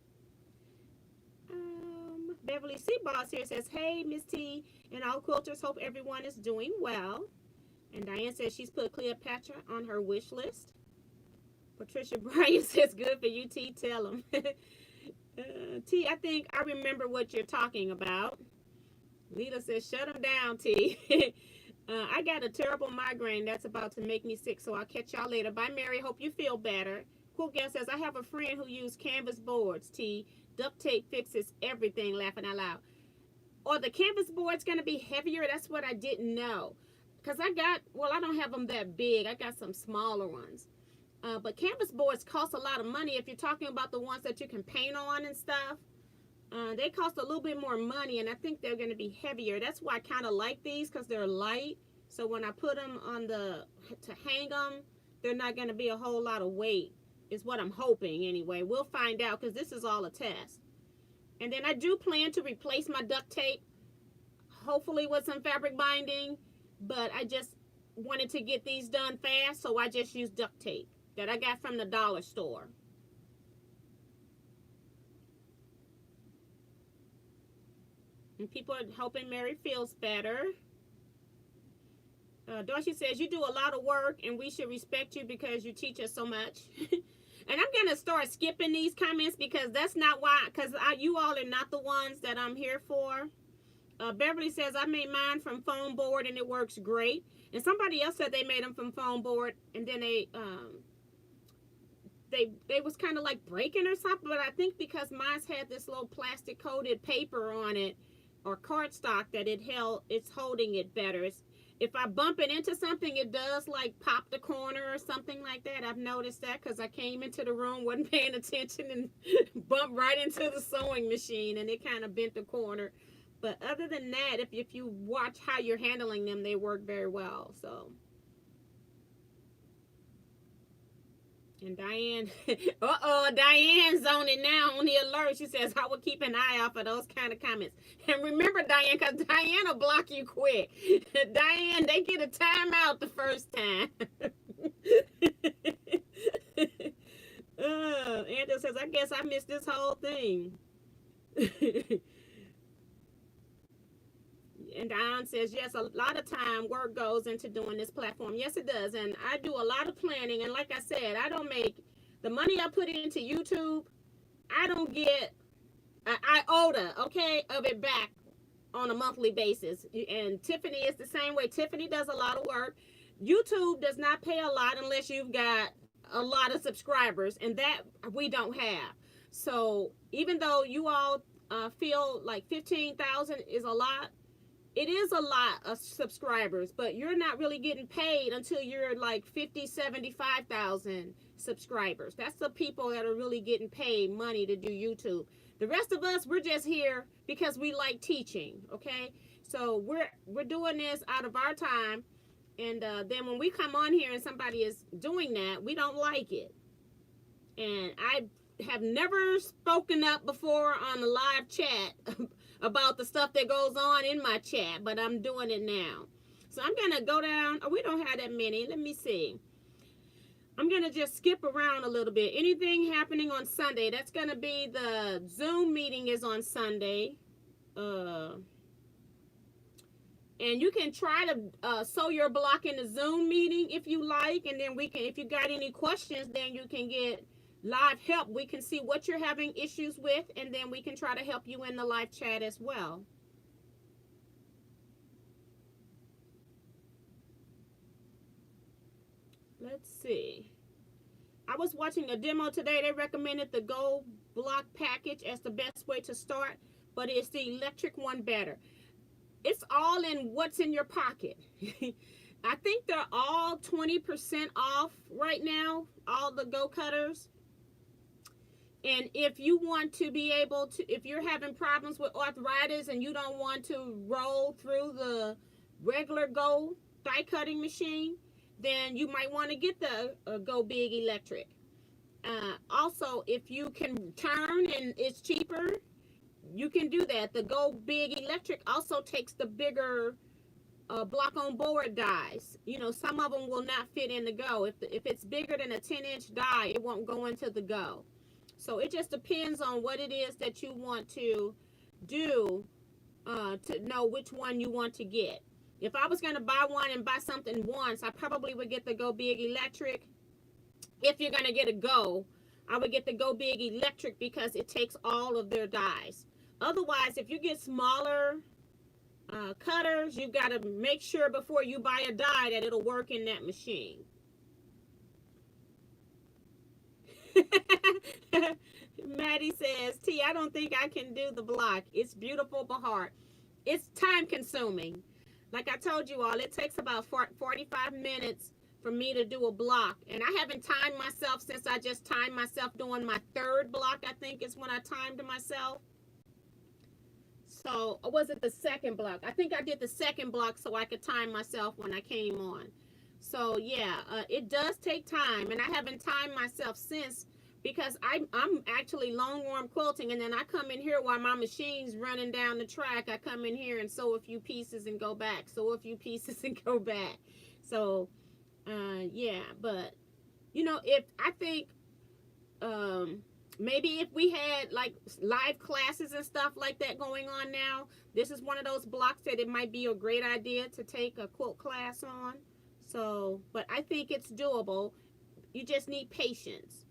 Beverly Seaboss here says, hey, Miss T and all quilters, hope everyone is doing well. And Diane says she's put Cleopatra on her wish list. Patricia Bryan says, good for you, T. Tell them. T, I think I remember what you're talking about. Lita says, shut them down, T. I got a terrible migraine that's about to make me sick, so I'll catch y'all later. Bye, Mary. Hope you feel better. Cool Gal says, I have a friend who used canvas boards, T. Duct tape fixes everything, laughing out loud. Or the canvas board's going to be heavier? That's what I didn't know. Because I don't have them that big. I got some smaller ones. But canvas boards cost a lot of money if you're talking about the ones that you can paint on and stuff. They cost a little bit more money, and I think they're going to be heavier. That's why I kind of like these, because they're light. So when I put them on to hang them, they're not going to be a whole lot of weight, is what I'm hoping anyway. We'll find out, because this is all a test. And then I do plan to replace my duct tape, hopefully with some fabric binding, but I just wanted to get these done fast, so I just used duct tape that I got from the dollar store. And people are hoping Mary feels better. Dorothy says, you do a lot of work and we should respect you because you teach us so much. And I'm going to start skipping these comments because that's not why, because you all are not the ones that I'm here for. Beverly says, I made mine from foam board and it works great. And somebody else said they made them from foam board and then they was kind of like breaking or something. But I think because mine's had this little plastic coated paper on it or cardstock that it's holding it better. If I bump it into something, it does like pop the corner or something like that. I've noticed that because I came into the room, wasn't paying attention, and bumped right into the sewing machine, and it kind of bent the corner. But other than that, if you watch how you're handling them, they work very well. So, and Diane, Diane's on it now on the alert. She says, I will keep an eye out for those kind of comments. And remember, Diane, because Diane will block you quick. Diane, they get a timeout the first time. Angela says, I guess I missed this whole thing. And Diane says, yes, a lot of time work goes into doing this platform. Yes, it does. And I do a lot of planning. And like I said, I don't make the money I put into YouTube. I don't get an iota, okay, of it back on a monthly basis. And Tiffany is the same way. Tiffany does a lot of work. YouTube does not pay a lot unless you've got a lot of subscribers. And that we don't have. So even though you all feel like 15,000 is a lot, it is a lot of subscribers, but you're not really getting paid until you're like 50, 75,000 subscribers. That's the people that are really getting paid money to do YouTube. The rest of us, we're just here because we like teaching, okay? So we're doing this out of our time, and then when we come on here and somebody is doing that, we don't like it. And I have never spoken up before on a live chat about the stuff that goes on in my chat, but I'm doing it now. So I'm going to go down. Oh, we don't have that many. Let me see. I'm going to just skip around a little bit. Anything happening on Sunday? That's going to be the Zoom meeting is on Sunday. And you can try to sew your block in the Zoom meeting if you like. And then we can, if you got any questions, then you can get live help. We can see what you're having issues with, and then we can try to help you in the live chat as well. Let's see. I was watching a demo today. They recommended the gold block package as the best way to start, but it's the electric one better. It's all in what's in your pocket. I think they're all 20% off right now, all the Go Cutters. And if you want to be able to, if you're having problems with arthritis and you don't want to roll through the regular Go die cutting machine, then you might want to get the Go Big Electric. Also, if you can turn and it's cheaper, you can do that. The Go Big Electric also takes the bigger block on board dies. You know, some of them will not fit in the Go. If it's bigger than a 10-inch die, it won't go into the Go. So it just depends on what it is that you want to do to know which one you want to get. If I was going to buy one and buy something once, I probably would get the Go Big Electric. If you're going to get a Go, I would get the Go Big Electric because it takes all of their dies. Otherwise, if you get smaller cutters, you got to make sure before you buy a die that it'll work in that machine. Maddie says, T, I don't think I can do the block. It's beautiful but hard. It's time consuming. Like I told you all, it takes about 45 minutes for me to do a block. And I haven't timed myself since I just timed myself doing my third block, I think is when I timed myself. So, or was it the second block? I think I did the second block so I could time myself when I came on. So, yeah, it does take time. And I haven't timed myself since because I'm actually long warm quilting. And then I come in here while my machine's running down the track. I come in here and sew a few pieces and go back. Sew a few pieces and go back. So, yeah, but, you know, if I think... maybe if we had like live classes and stuff like that going on now, this is one of those blocks that it might be a great idea to take a quilt class on. So, but I think it's doable. You just need patience.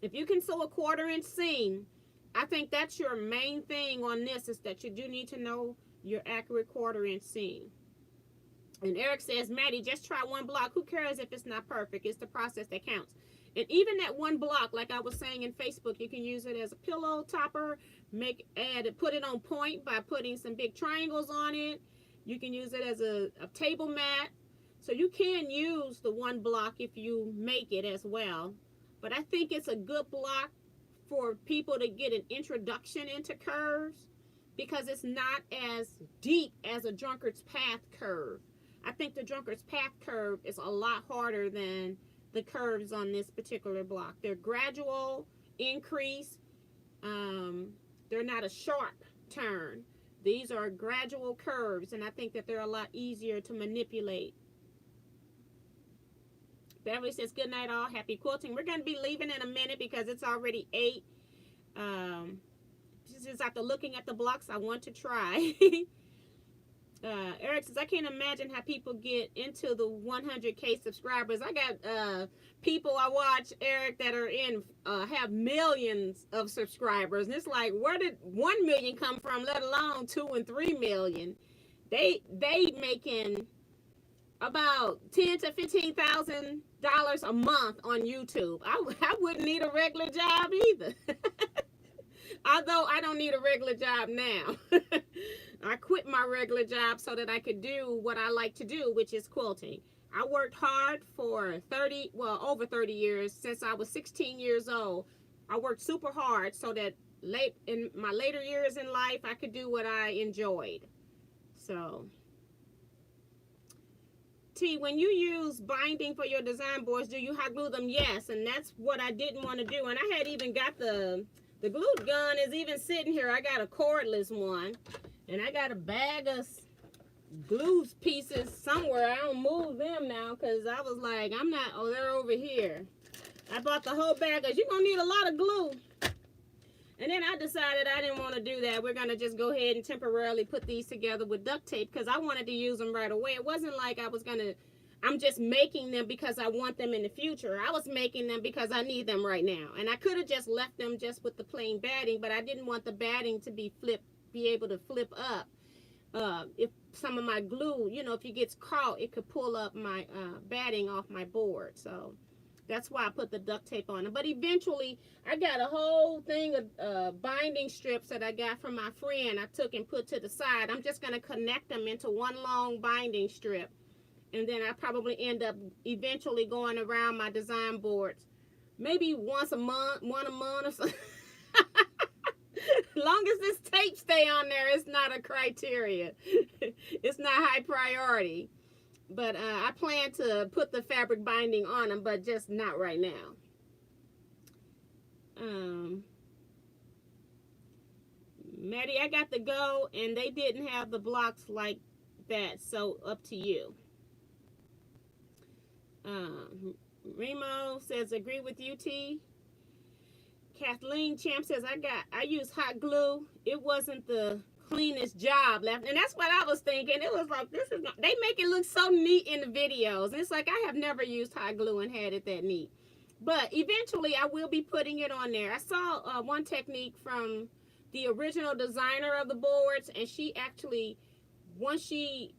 If you can sew a 1/4 inch seam, I think that's your main thing on this, is that you do need to know your accurate 1/4 inch seam. And Eric says, Maddie, just try one block. Who cares if it's not perfect? It's the process that counts. And even that one block, like I was saying in Facebook, you can use it as a pillow topper, put it on point by putting some big triangles on it. You can use it as a table mat. So you can use the one block if you make it as well. But I think it's a good block for people to get an introduction into curves because it's not as deep as a drunkard's path curve. I think the drunkard's path curve is a lot harder than the curves on this particular block. They're gradual increase. They're not a sharp turn. These are gradual curves, and I think that they're a lot easier to manipulate. Beverly says, good night all, happy quilting. We're going to be leaving in a minute because it's already 8. Just after looking at the blocks, I want to try. Eric says, I can't imagine how people get into the 100K subscribers. I got people I watch, Eric, that are have millions of subscribers. And it's like, where did 1 million come from, let alone 2 and 3 million? They making about $10,000 to $15,000 a month on YouTube. I wouldn't need a regular job either. Although I don't need a regular job now. I quit my regular job so that I could do what I like to do, which is quilting. I worked hard for over 30 years. Since I was 16 years old, I worked super hard so that in my later years in life, I could do what I enjoyed. So, T, when you use binding for your design boards, do you hot glue them? Yes, and that's what I didn't want to do. And I had even got the glue gun is even sitting here. I got a cordless one. And I got a bag of glue pieces somewhere. I don't move them now because I was like, they're over here. I bought the whole bag because you're going to need a lot of glue. And then I decided I didn't want to do that. We're going to just go ahead and temporarily put these together with duct tape because I wanted to use them right away. It wasn't like I'm just making them because I want them in the future. I was making them because I need them right now. And I could have just left them just with the plain batting, but I didn't want the batting to be able to flip up. If some of my glue, if it gets caught, it could pull up my batting off my board. So that's why I put the duct tape on it. But eventually, I got a whole thing of binding strips that I got from my friend. I took and put to the side. I'm just going to connect them into one long binding strip. And then I probably end up eventually going around my design boards. Maybe one a month or something. Long as this tape stay on there, it's not a criteria. It's not high priority. But I plan to put the fabric binding on them, but just not right now. Maddie, I got the Go, and they didn't have the blocks like that, so up to you. Remo says, agree with you, T. Kathleen Champ says, I use hot glue. It wasn't the cleanest job left. And that's what I was thinking. It was like, this is not, they make it look so neat in the videos. And it's like, I have never used hot glue and had it that neat. But eventually I will be putting it on there. I saw one technique from the original designer of the boards, and she actually, once she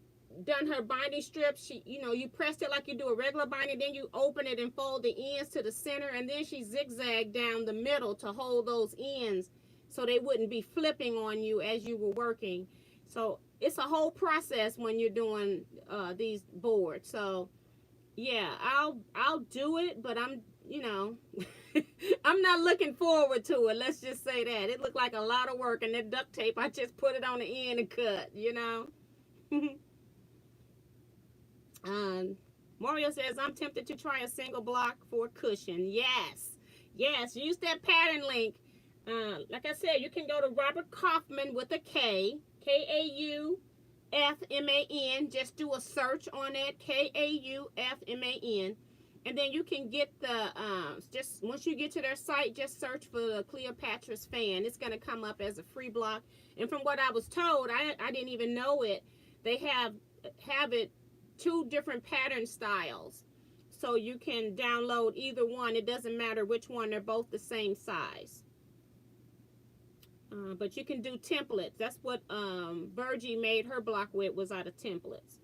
done her binding strips, she, you know, you pressed it like you do a regular binding, then you open it and fold the ends to the center, and then she zigzagged down the middle to hold those ends so they wouldn't be flipping on you as you were working. So it's a whole process when you're doing these boards. So yeah, I'll do it, but I'm, you know, I'm not looking forward to it. Let's just say that. It looked like a lot of work, and that duct tape, I just put it on the end and cut, you know. Mario says, I'm tempted to try a single block for a cushion. Yes. Yes, use that pattern link. Like I said, you can go to Robert Kaufman with a K, Kaufman. Just do a search on it, Kaufman. And then you can get the, just once you get to their site, just search for the Cleopatra's fan. It's going to come up as a free block. And from what I was told, I didn't even know it, they have it 2 different pattern styles. So you can download either one. It doesn't matter which one. They're both the same size. But you can do templates. That's what Virgie made her block with, was out of templates.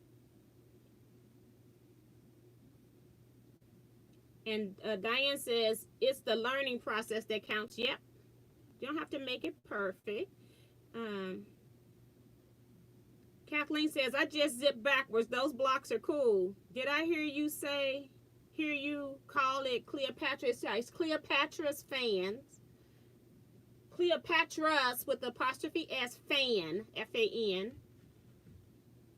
And Diane says, it's the learning process that counts. Yep. You don't have to make it perfect. Kathleen says, I just zipped backwards. Those blocks are cool. Did I hear you call it Cleopatra? It's Cleopatra's fans. Cleopatra's with the apostrophe S, fan, F-A-N.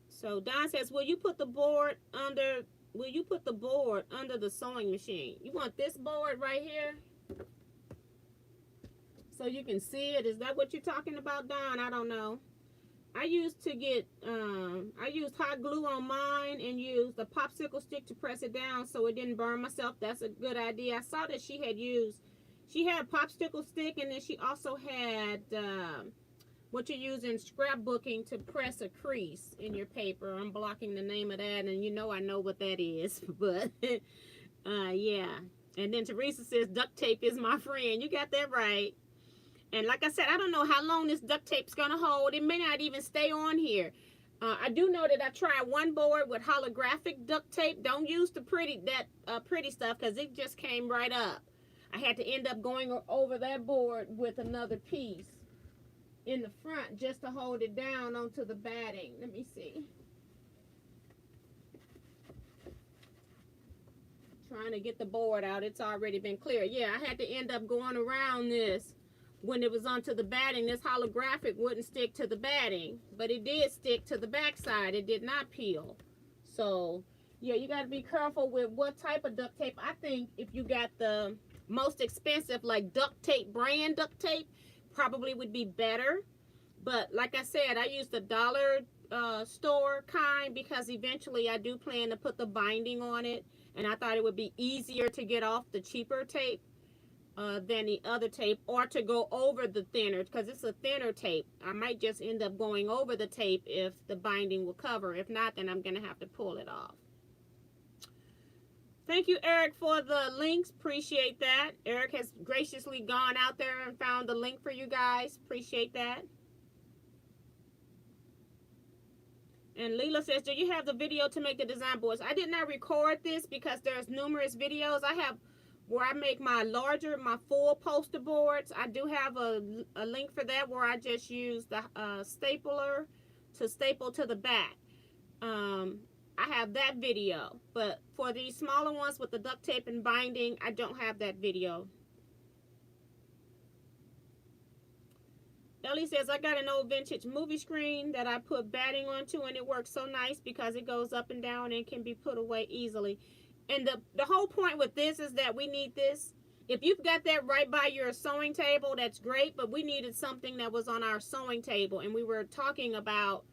So Don says, will you put the board under the sewing machine? You want this board right here? So you can see it. Is that what you're talking about, Don? I don't know. I used hot glue on mine and used a popsicle stick to press it down so it didn't burn myself. That's a good idea. I saw that she had a popsicle stick, and then she also had what you use in scrapbooking to press a crease in your paper. I'm blocking the name of that, and you know I know what that is. But yeah. And then Teresa says, duct tape is my friend. You got that right. And like I said, I don't know how long this duct tape's going to hold. It may not even stay on here. I do know that I tried one board with holographic duct tape. Don't use the pretty stuff, because it just came right up. I had to end up going over that board with another piece in the front just to hold it down onto the batting. Let me see. Trying to get the board out. It's already been cleared. Yeah, I had to end up going around this. When it was onto the batting, this holographic wouldn't stick to the batting, but it did stick to the back side. It did not peel. So yeah, you got to be careful with what type of duct tape. I think if you got the most expensive, like duct tape brand duct tape, probably would be better. But like I said, I used the dollar store kind, because eventually I do plan to put the binding on it, and I thought it would be easier to get off the cheaper tape than the other tape, or to go over the thinner, because it's a thinner tape. I might just end up going over the tape if the binding will cover. If not, then I'm going to have to pull it off. Thank you, Eric, for the links. Appreciate that. Eric has graciously gone out there and found the link for you guys. Appreciate that. And Leela says, do you have the video to make the design boards? I did not record this because there's numerous videos. I have where I make my full poster boards. I do have a link for that, where I just use the stapler to staple to the back. I have that video, but for these smaller ones with the duct tape and binding, I don't have that video. Ellie says, I got an old vintage movie screen that I put batting onto, and it works so nice because it goes up and down and can be put away easily. And the whole point with this is that we need this. If you've got that right by your sewing table, that's great, but we needed something that was on our sewing table, and we were talking about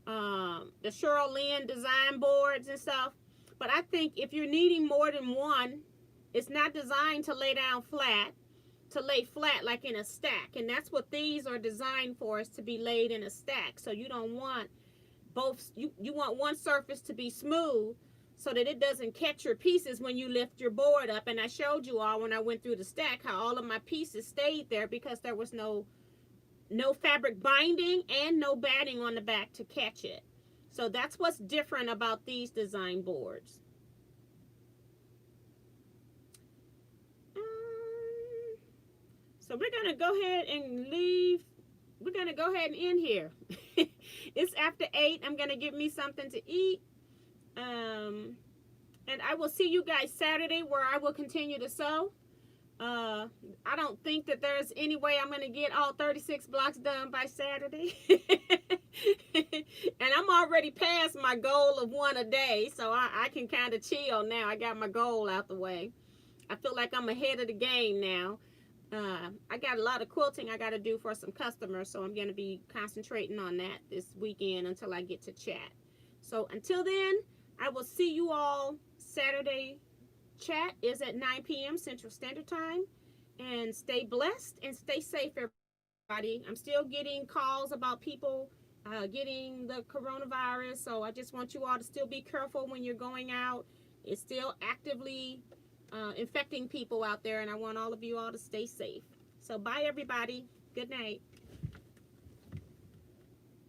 the Cheryl Lynn design boards and stuff. But I think if you're needing more than one, it's not designed to lay down flat. to lay flat like in a stack. And that's what these are designed for, is to be laid in a stack. So you don't want both, you want one surface to be smooth so that it doesn't catch your pieces when you lift your board up. And I showed you all when I went through the stack how all of my pieces stayed there because there was no fabric binding and no batting on the back to catch it. So that's what's different about these design boards. So we're going to go ahead and leave. We're going to go ahead and end here. It's after 8. I'm going to get me something to eat. And I will see you guys Saturday where I will continue to sew. I don't think that there's any way I'm going to get all 36 blocks done by Saturday. And I'm already past my goal of 1 a day, so I can kind of chill now. I got my goal out the way. I feel like I'm ahead of the game now. I got a lot of quilting I got to do for some customers, so I'm going to be concentrating on that this weekend until I get to chat. So until then, I will see you all Saturday. Chat is at 9 p.m. Central Standard Time. And stay blessed and stay safe, everybody. I'm still getting calls about people getting the coronavirus, so I just want you all to still be careful when you're going out. It's still actively infecting people out there, and I want all of you all to stay safe. So bye, everybody. Good night.